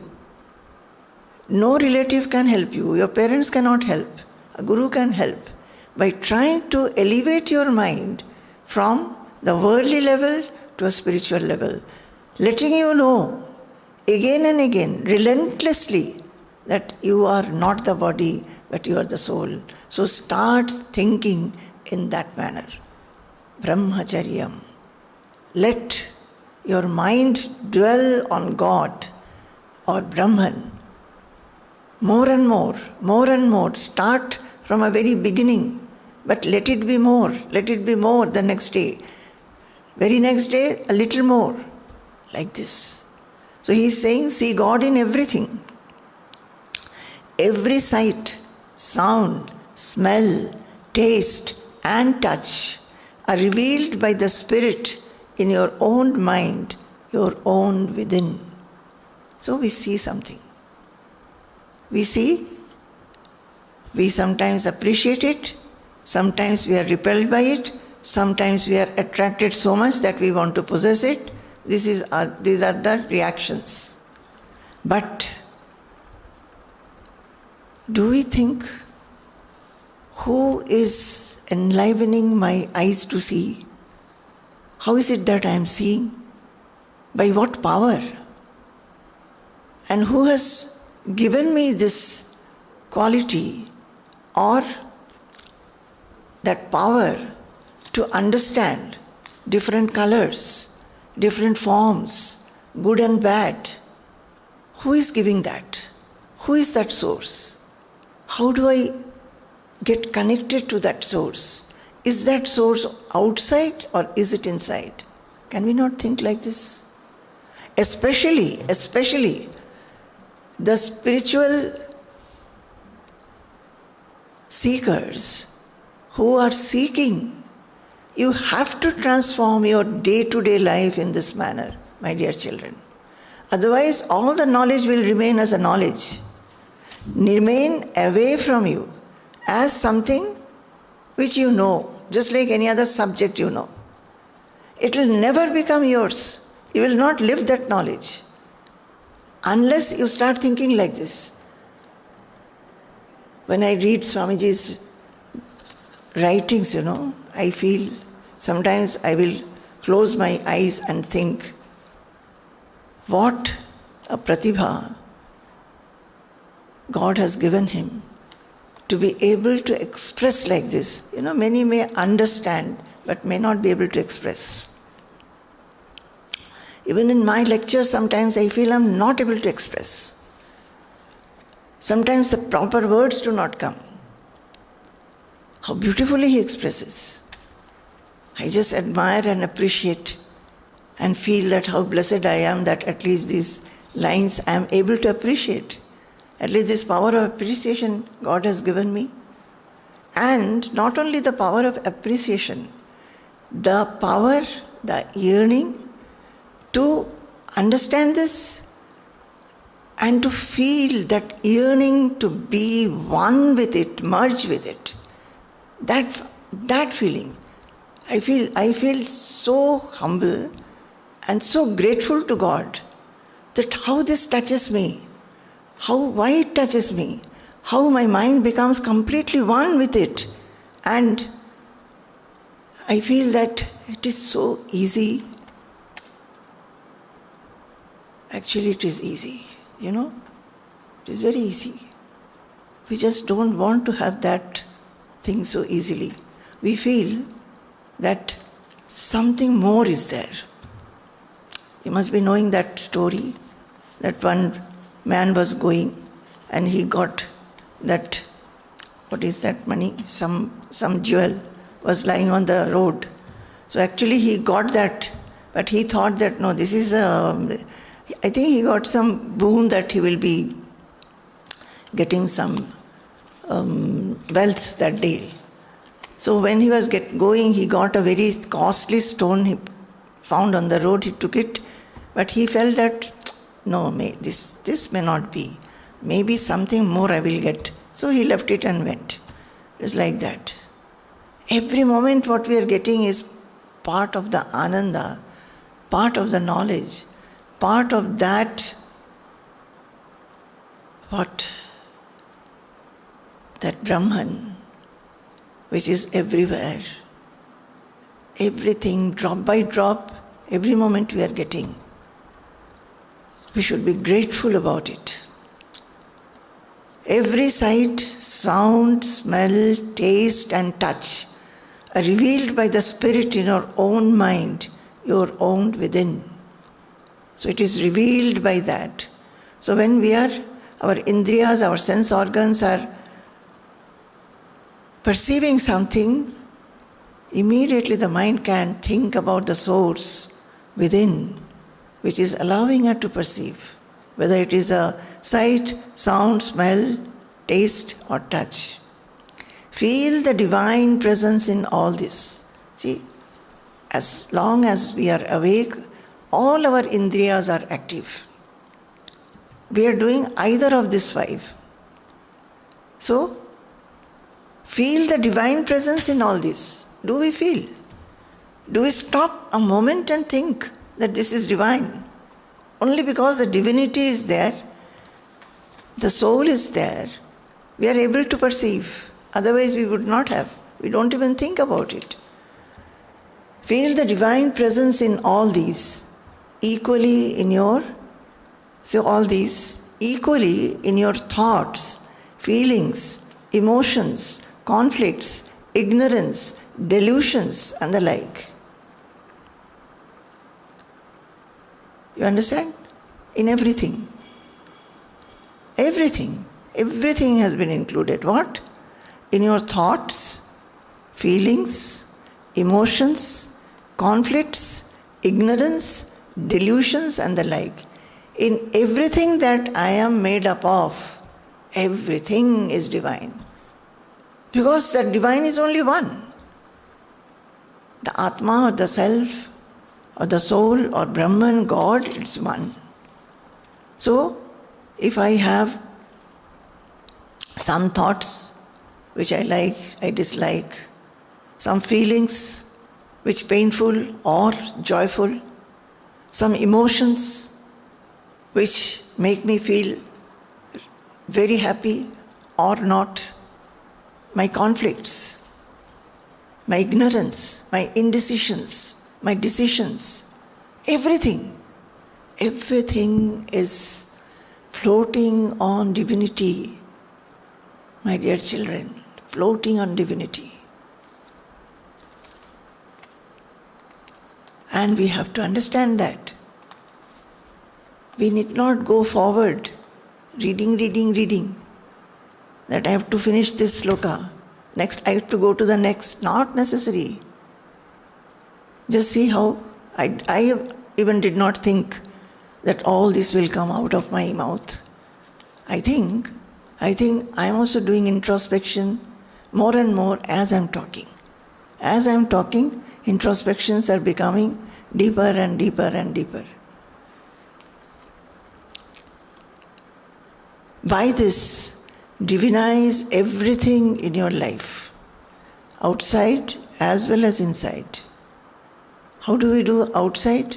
No relative can help you. Your parents cannot help. A Guru can help by trying to elevate your mind from the worldly level to a spiritual level, letting you know again and again, relentlessly, that you are not the body, but you are the soul. So start thinking in that manner. Brahmacharyam. Let your mind dwell on God or Brahman. More and more. Start from a very beginning, but let it be more the next day. Very next day, a little more, like this. So he is saying, see God in everything. Every sight, sound, smell, taste and touch are revealed by the Spirit in your own mind, your own within. So we see something. We see, we sometimes appreciate it, sometimes we are repelled by it, sometimes we are attracted so much that we want to possess it. These are the reactions. But do we think, who is enlivening my eyes to see? How is it that I am seeing? By what power? And who has given me this quality or that power to understand different colors, different forms, good and bad? Who is giving that? Who is that source? How do I get connected to that source? Is that source outside or is it inside? Can we not think like this? Especially the spiritual seekers who are seeking, you have to transform your day-to-day life in this manner, my dear children. Otherwise, all the knowledge will remain as a knowledge, remain away from you as something which you know, just like any other subject you know. It will never become yours. You will not live that knowledge unless you start thinking like this. When I read Swamiji's writings, I feel sometimes I will close my eyes and think, what a pratibha God has given him to be able to express like this. Many may understand but may not be able to express. Even in my lectures, sometimes I feel I'm not able to express. Sometimes the proper words do not come. How beautifully he expresses. I just admire and appreciate and feel that how blessed I am that at least these lines I am able to appreciate. At least this power of appreciation God has given me. And not only the power of appreciation, the power, the yearning to understand this and to feel that yearning to be one with it, merge with it. That feeling. I feel so humble and so grateful to God that how this touches me, why it touches me, how my mind becomes completely one with it. And I feel that it is so easy. Actually, it is easy, It is very easy. We just don't want to have that thing so easily. We feel that something more is there. You must be knowing that story, that one man was going and he got that, what is that money? Some jewel was lying on the road. So actually he got that, but he thought that no, this is I think he got some boon that he will be getting some wealth that day. So when he was going, he got a very costly stone he found on the road. He took it, but he felt that no, this may not be. Maybe something more I will get. So he left it and went. It's like that. Every moment what we are getting is part of the ananda, part of the knowledge, part of that, that Brahman, which is everywhere. Everything, drop by drop, every moment we are getting. We should be grateful about it. Every sight, sound, smell, taste and touch are revealed by the Spirit in our own mind, your own within. So it is revealed by that. So when our indriyas, our sense organs are perceiving something, immediately the mind can think about the source within, which is allowing her to perceive, whether it is a sight, sound, smell, taste or touch. Feel the divine presence in all this. See, as long as we are awake, all our indriyas are active. We are doing either of these five. So, feel the divine presence in all this. Do we feel? Do we stop a moment and think that this is divine? Only because the divinity is there, the soul is there, we are able to perceive. Otherwise we would not have. We don't even think about it. Feel the divine presence in all these, equally in your, so all these, equally in your thoughts, feelings, emotions, conflicts, ignorance, delusions, and the like. You understand? In everything. Everything. Everything has been included. What? In your thoughts, feelings, emotions, conflicts, ignorance, delusions, and the like. In everything that I am made up of, everything is divine. Because that divine is only one. The Atma or the Self or the Soul or Brahman, God, it's one. So, if I have some thoughts which I like, I dislike, some feelings which painful or joyful, some emotions which make me feel very happy or not, my conflicts, my ignorance, my indecisions, my decisions, everything is floating on divinity, my dear children, floating on divinity. And we have to understand that. We need not go forward, reading, that I have to finish this sloka, next I have to go to the next. Not necessary. Just see how I even did not think that all this will come out of my mouth. I think I am also doing introspection more and more as I'm talking. As I'm talking, introspections are becoming deeper and deeper and deeper. By this, divinize everything in your life, outside as well as inside. How do we do outside?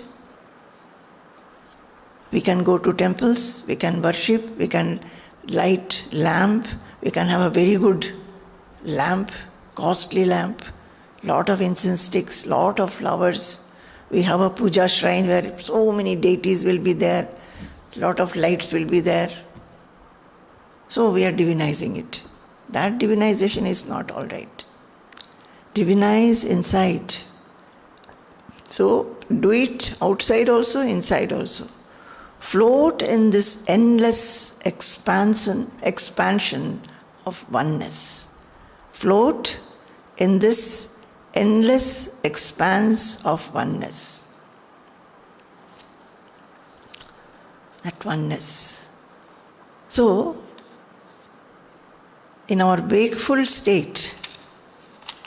We can go to temples, we can worship, we can light lamp, we can have a very good lamp, costly lamp, lot of incense sticks, lot of flowers. We have a puja shrine where so many deities will be there, lot of lights will be there. So we are divinizing it. That divinization is not all right. Divinize inside. So do it outside also, inside also. Float in this endless expansion of oneness. Float in this endless expanse of oneness. That oneness. So, in our wakeful state,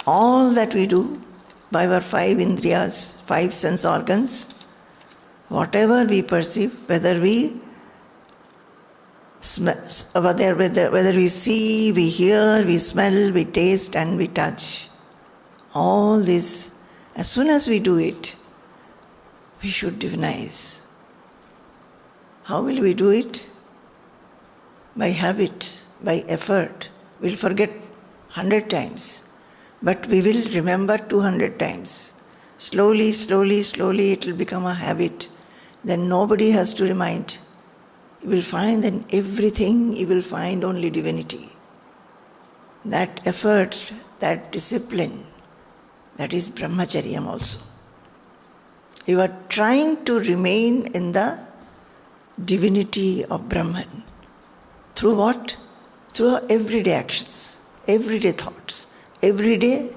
all that we do by our 5 indriyas, 5 sense organs, whatever we perceive, whether we whether we see, we hear, we smell, we taste, and we touch, all this, as soon as we do it, we should divinize. How will we do it? By habit, by effort. We'll forget 100 times, but we will remember 200 times. Slowly, it will become a habit. Then nobody has to remind. You will find in everything, you will find only divinity. That effort, that discipline, that is brahmacharyam also. You are trying to remain in the divinity of Brahman. Through what? Through our everyday actions, everyday thoughts, everyday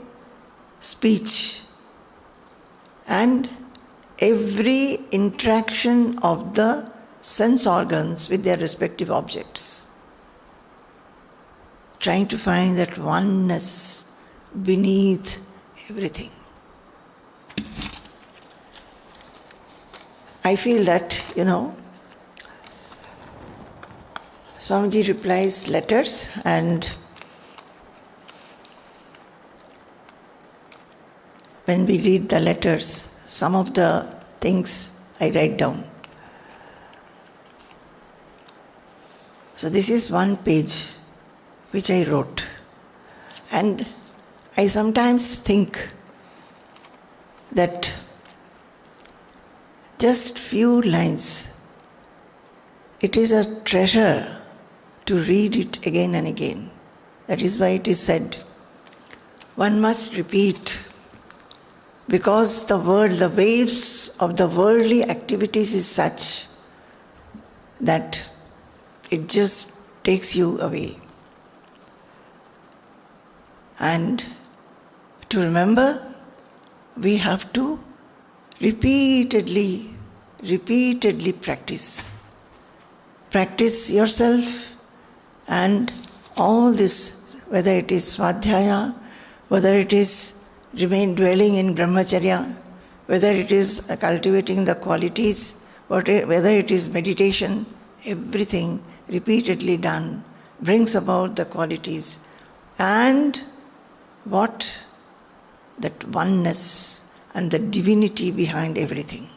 speech, and every interaction of the sense organs with their respective objects. Trying to find that oneness beneath everything. I feel that, Swamiji replies letters, and when we read the letters, some of the things I write down. So this is one page which I wrote, and I sometimes think that just few lines, it is a treasure to read it again and again. That is why it is said, one must repeat, because the waves of the worldly activities is such that it just takes you away. And to remember, we have to repeatedly practice. Practice yourself, and all this, whether it is Svaadhyaya, whether it is dwelling in brahmacharya, whether it is cultivating the qualities, whether it is meditation, everything repeatedly done brings about the qualities and what? That oneness and the divinity behind everything.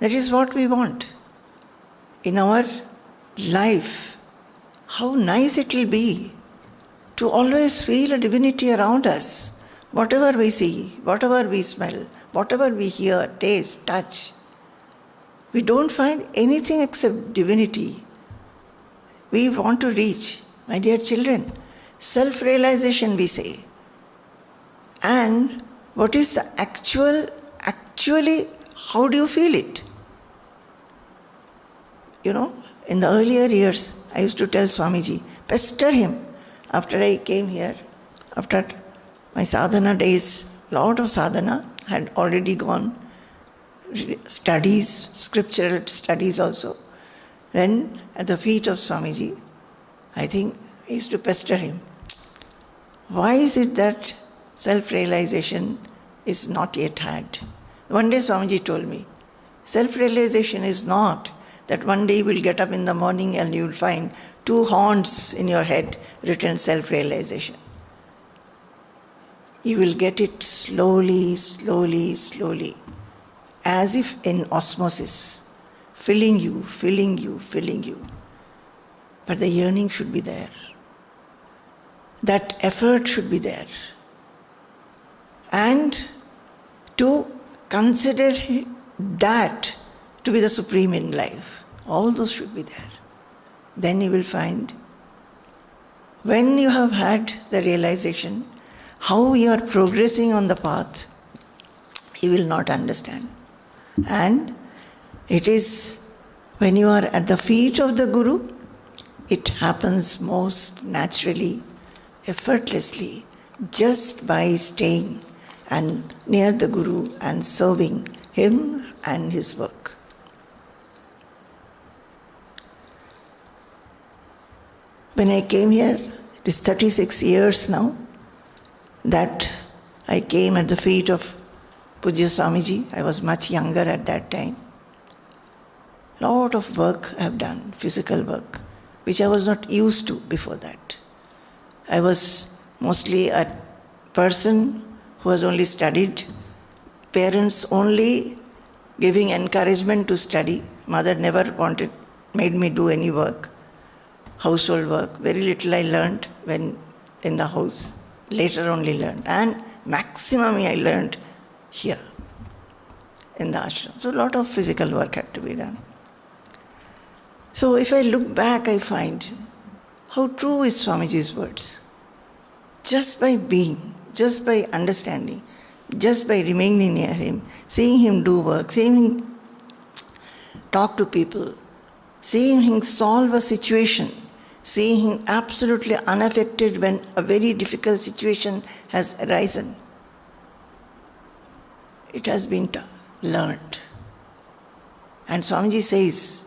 That is what we want in our life. How nice it will be to always feel a divinity around us. Whatever we see, whatever we smell, whatever we hear, taste, touch, we don't find anything except divinity. We want to reach, my dear children, self-realization we say. And what is the actually, how do you feel it? You know, in the earlier years, I used to tell Swamiji, pester him. After I came here, after my sadhana days, lot of sadhana had already gone, studies, scriptural studies also. Then at the feet of Swamiji, I think I used to pester him. Why is it that self-realization is not yet had? One day Swamiji told me, self-realization is not that one day you will get up in the morning and you will find 2 horns in your head written self-realization. You will get it slowly, as if in osmosis, filling you. But the yearning should be there. That effort should be there. And to consider that to be the supreme in life, all those should be there. Then you will find, when you have had the realization, how you are progressing on the path, you will not understand. And it is when you are at the feet of the Guru, it happens most naturally, effortlessly, just by staying and near the Guru and serving him and his work. When I came here, it is 36 years now that I came at the feet of Pujya Swamiji. I was much younger at that time. Lot of work I have done, physical work, which I was not used to before that. I was mostly a person who has only studied, parents only giving encouragement to study. Mother never made me do any work, household work. Very little I learned when in the house, later only learned. And maximum I learned here in the ashram. So a lot of physical work had to be done. So if I look back, I find how true is Swamiji's words. Just by being, just by understanding, just by remaining near him, seeing him do work, seeing him talk to people, seeing him solve a situation, seeing him absolutely unaffected when a very difficult situation has arisen. It has been learned. And Swamiji says,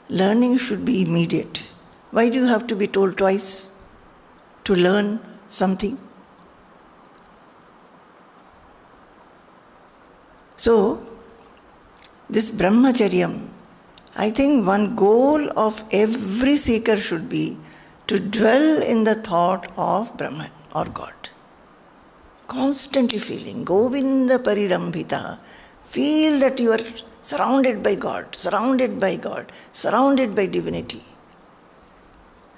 learning should be immediate. Why do you have to be told twice to learn something? So, this brahmacharyam, I think one goal of every seeker should be to dwell in the thought of Brahman or God. Constantly feeling, Govinda parirambhita, feel that you are surrounded by God, surrounded by divinity.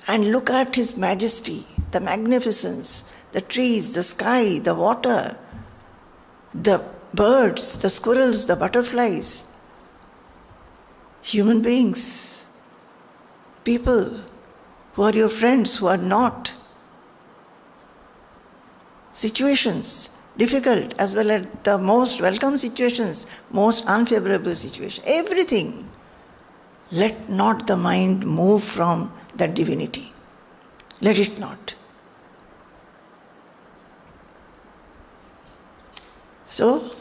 And look at His majesty, the magnificence, the trees, the sky, the water, the birds, the squirrels, the butterflies, human beings, people who are your friends, who are not, situations, difficult as well as the most welcome situations, most unfavorable situations, everything. Let not the mind move from that divinity. Let it not. So,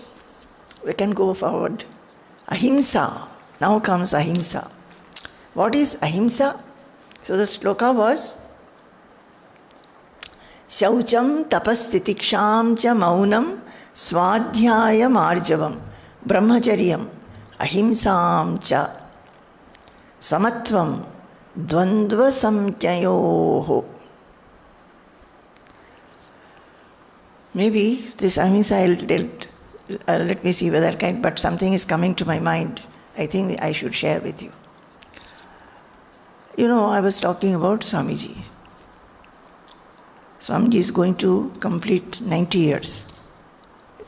we can go forward. Ahimsa. Now comes ahimsa. What is ahimsa? So the sloka was Shaucham tapastitiksham cha Mounam Svaadhyaya Arjavam Brahmacharyam Ahimsam cha Samatvam Dvandva Samkyayoho. Maybe this ahimsa let me see whether I can, but something is coming to my mind. I think I should share with you. You know, I was talking about Swamiji. Swamiji is going to complete 90 years.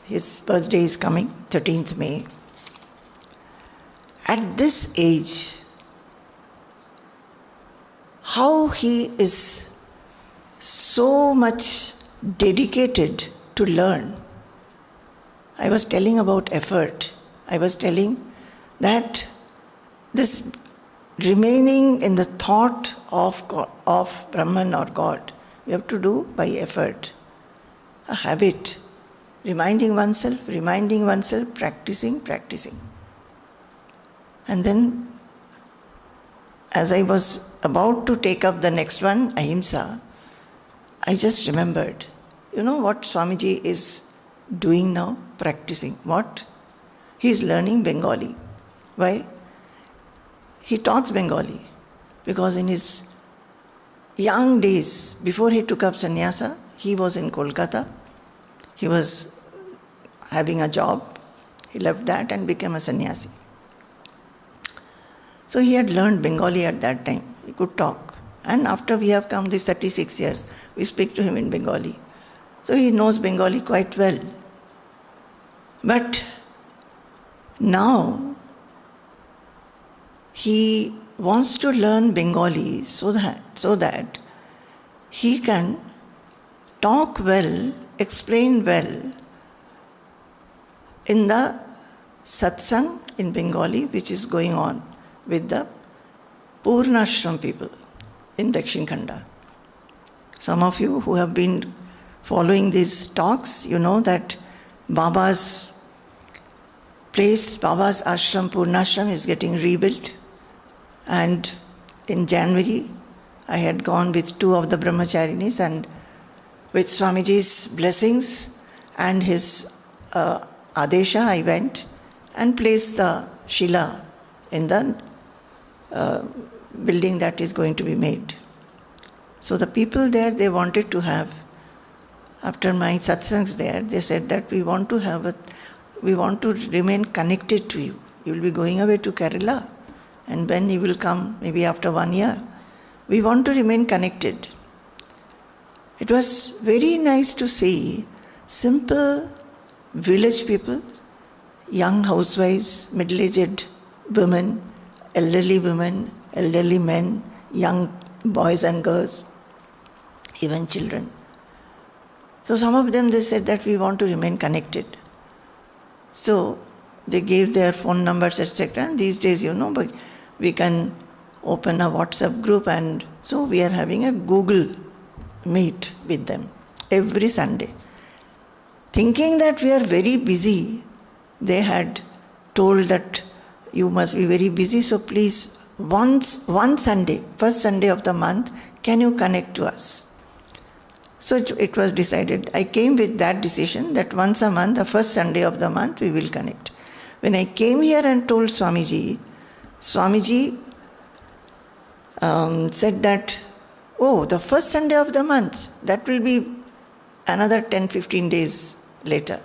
His birthday is coming, 13th May. At this age, how he is so much dedicated to learn. I was telling about effort. I was telling that this remaining in the thought of God, of Brahman or God, we have to do by effort. A habit. Reminding oneself, practicing. And then, as I was about to take up the next one, ahimsa, I just remembered, you know what Swamiji is doing now? Practicing. What? He is learning Bengali. Why? He talks Bengali because in his young days, before he took up sannyasa, he was in Kolkata. He was having a job. He left that and became a sannyasi. So he had learned Bengali at that time. He could talk. And after we have come these 36 years, we speak to him in Bengali. So he knows Bengali quite well. But now he wants to learn Bengali so that he can talk well, explain well in the satsang in Bengali, which is going on with the Purnashram people in Dakshin Khanda. Some of you who have been following these talks, you know that Baba's place, Baba's ashram, Purnashram, is getting rebuilt. And in January, I had gone with 2 of the brahmacharinis, and with Swamiji's blessings and his adesha, I went and placed the Shila in the building that is going to be made. So the people there, they wanted to have, after my satsangs there, they said that we want to remain connected to you. You will be going away to Kerala, and when you will come, maybe after 1 year, we want to remain connected. It was very nice to see simple village people, young housewives, middle-aged women, elderly men, young boys and girls, even children. So some of them, they said that we want to remain connected. So they gave their phone numbers, etc. And these days, you know, but we can open a WhatsApp group, and so we are having a Google Meet with them every Sunday. Thinking that we are very busy, they had told that you must be very busy, so please, one Sunday, first Sunday of the month, can you connect to us? So it was decided. I came with that decision that once a month, the first Sunday of the month, we will connect. When I came here and told Swamiji said that, oh, the first Sunday of the month, that will be another 10-15 days later.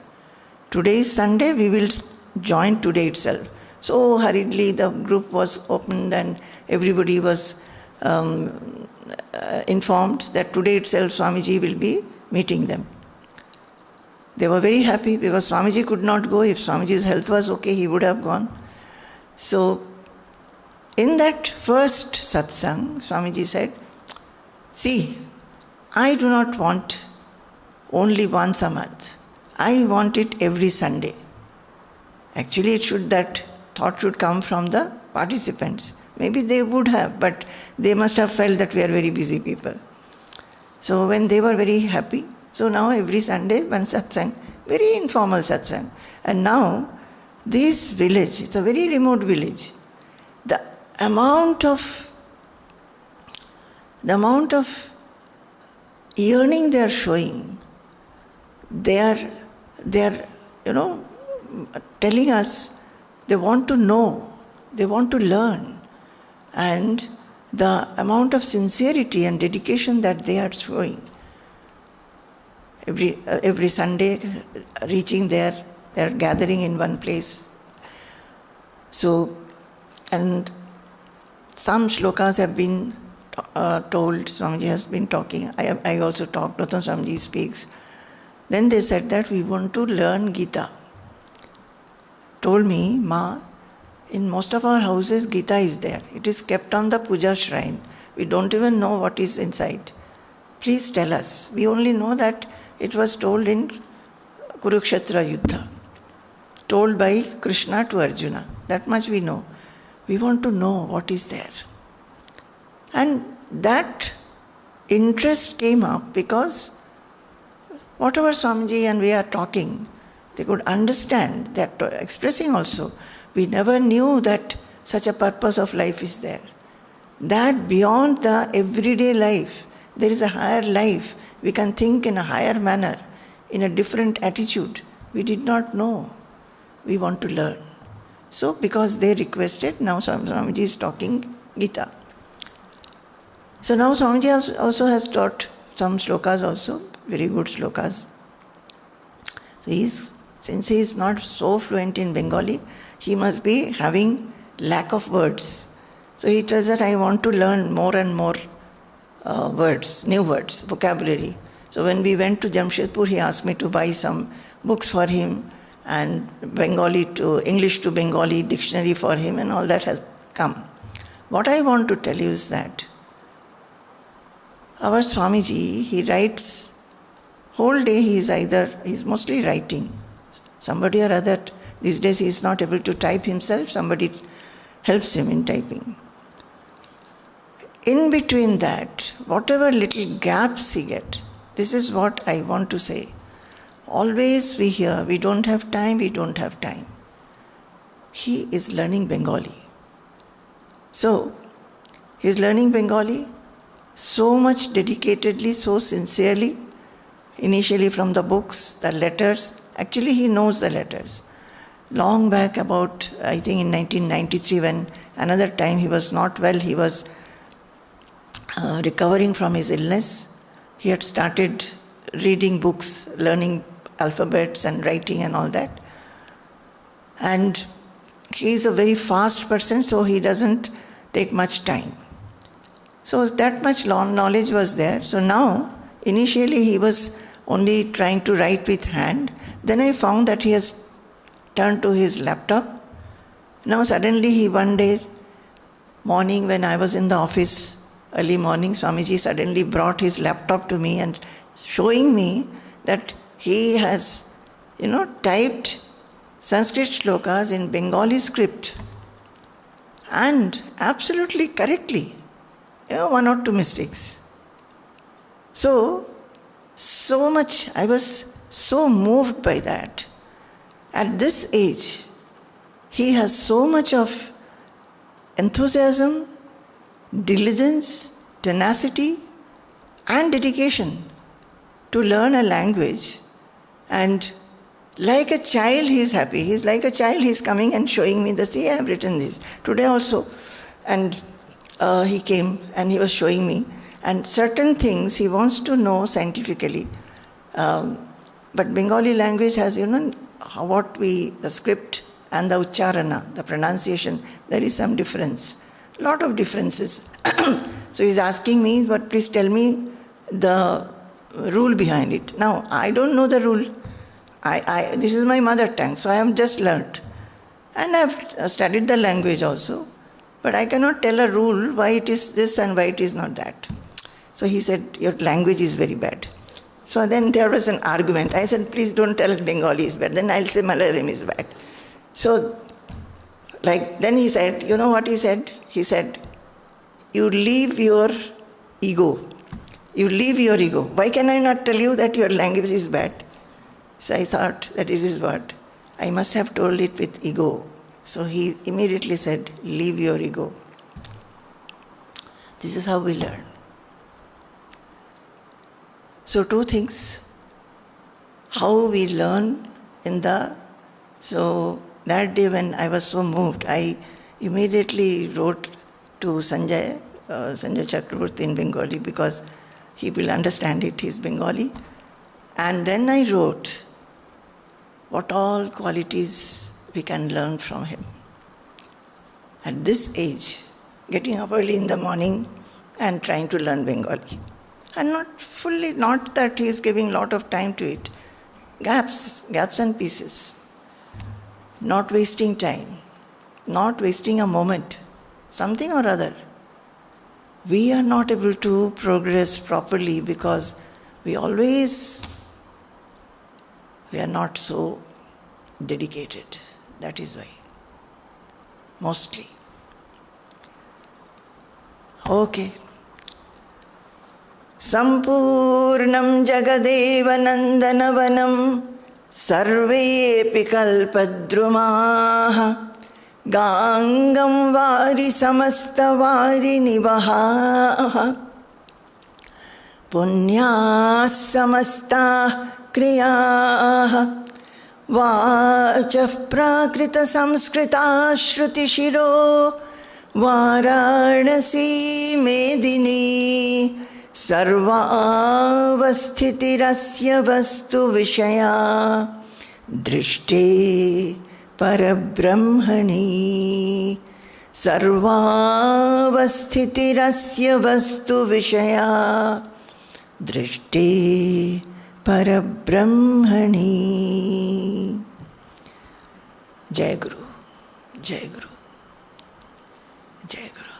Today is Sunday, we will join today itself. So hurriedly the group was opened and everybody was informed that today itself Swamiji will be meeting them. They were very happy because Swamiji could not go. If Swamiji's health was okay, he would have gone. So, in that first satsang, Swamiji said, see, I do not want only once a month. I want it every Sunday. Actually, that thought should come from the participants. Maybe they would have, but they must have felt that we are very busy people. So when they were very happy, so now every Sunday one satsang, very informal satsang. And now this village, it's a very remote village, the amount of yearning they are showing, they are telling us they want to know, they want to learn, and the amount of sincerity and dedication that they are showing. Every Sunday, reaching there, they are gathering in one place. So, and some shlokas have been told, Swamiji has been talking, I also talked, Notan Swamiji speaks. Then they said that we want to learn Gita. Told me, Ma, in most of our houses, Gita is there. It is kept on the puja shrine. We don't even know what is inside. Please tell us. We only know that it was told in Kurukshetra Yuddha, told by Krishna to Arjuna. That much we know. We want to know what is there. And that interest came up because whatever Swamiji and we are talking, they could understand that, expressing also, we never knew that such a purpose of life is there. That beyond the everyday life, there is a higher life. We can think in a higher manner, in a different attitude. We did not know. We want to learn. So, because they requested, now Swamiji is talking Gita. So now Swamiji also has taught some shlokas also, very good shlokas. So since he is not so fluent in Bengali, he must be having lack of words. So he tells that I want to learn more and more words, new words, vocabulary. So when we went to Jamshedpur, he asked me to buy some books for him and English to Bengali dictionary for him, and all that has come. What I want to tell you is that our Swamiji, he writes, whole day he's mostly writing. Somebody or other, these days he is not able to type himself, somebody helps him in typing. In between that, whatever little gaps he gets, this is what I want to say. Always we hear, we don't have time. He is learning Bengali. So, he is learning Bengali so much dedicatedly, so sincerely, initially from the books, the letters. Actually, he knows the letters. Long back about, I think in 1993, when another time he was not well, he was recovering from his illness. He had started reading books, learning alphabets and writing and all that. And he is a very fast person, so he doesn't take much time. So that much knowledge was there. So now, initially he was only trying to write with hand. Then I found that he has turned to his laptop. Now suddenly one day, morning when I was in the office, early morning, Swamiji suddenly brought his laptop to me and showing me that he has, typed Sanskrit shlokas in Bengali script and absolutely correctly. One or two mistakes. So much, I was so moved by that. At this age, he has so much of enthusiasm, diligence, tenacity, and dedication to learn a language. And like a child, he is happy. He is like a child, he is coming and showing me see, I have written this. Today also. And he came and he was showing me. And certain things he wants to know scientifically. But Bengali language has, the script and the ucharana, the pronunciation, there is some difference. Lot of differences. So he's asking me, but please tell me the rule behind it. Now, I don't know the rule. This is my mother tongue, so I have just learnt. And I have studied the language also. But I cannot tell a rule why it is this and why it is not that. So he said, your language is very bad. So then there was an argument. I said, please don't tell Bengali is bad. Then I'll say Malayalam is bad. So, then he said, you know what he said? He said, you leave your ego. You leave your ego. Why can I not tell you that your language is bad? So I thought that is his word. I must have told it with ego. So he immediately said, leave your ego. This is how we learn. So two things. How we learn so that day when I was so moved, I immediately wrote to Sanjay Chakraborty in Bengali because he will understand it, he's Bengali. And then I wrote what all qualities we can learn from him. At this age, getting up early in the morning and trying to learn Bengali. And not that he is giving a lot of time to it. Gaps and pieces. Not wasting time. Not wasting a moment. Something or other. We are not able to progress properly because we are not so dedicated. That is why. Mostly. Okay. Sampurnam Jagadeva Nandanavanam Sarvepi Kalpadrumaha Gangam Vari Samasta Vari Nivaha Punya Samasta Kriyaha Vachah Prakrita Samskrita Shruti Shiro Varanasi Medini Sarvavasthitirasya Vastu Vishaya Drishte Parabrahmani Sarvavasthitirasya Vastu Vishaya Drishte Parabrahmani. Jai Guru, Jai Guru, Jai Guru.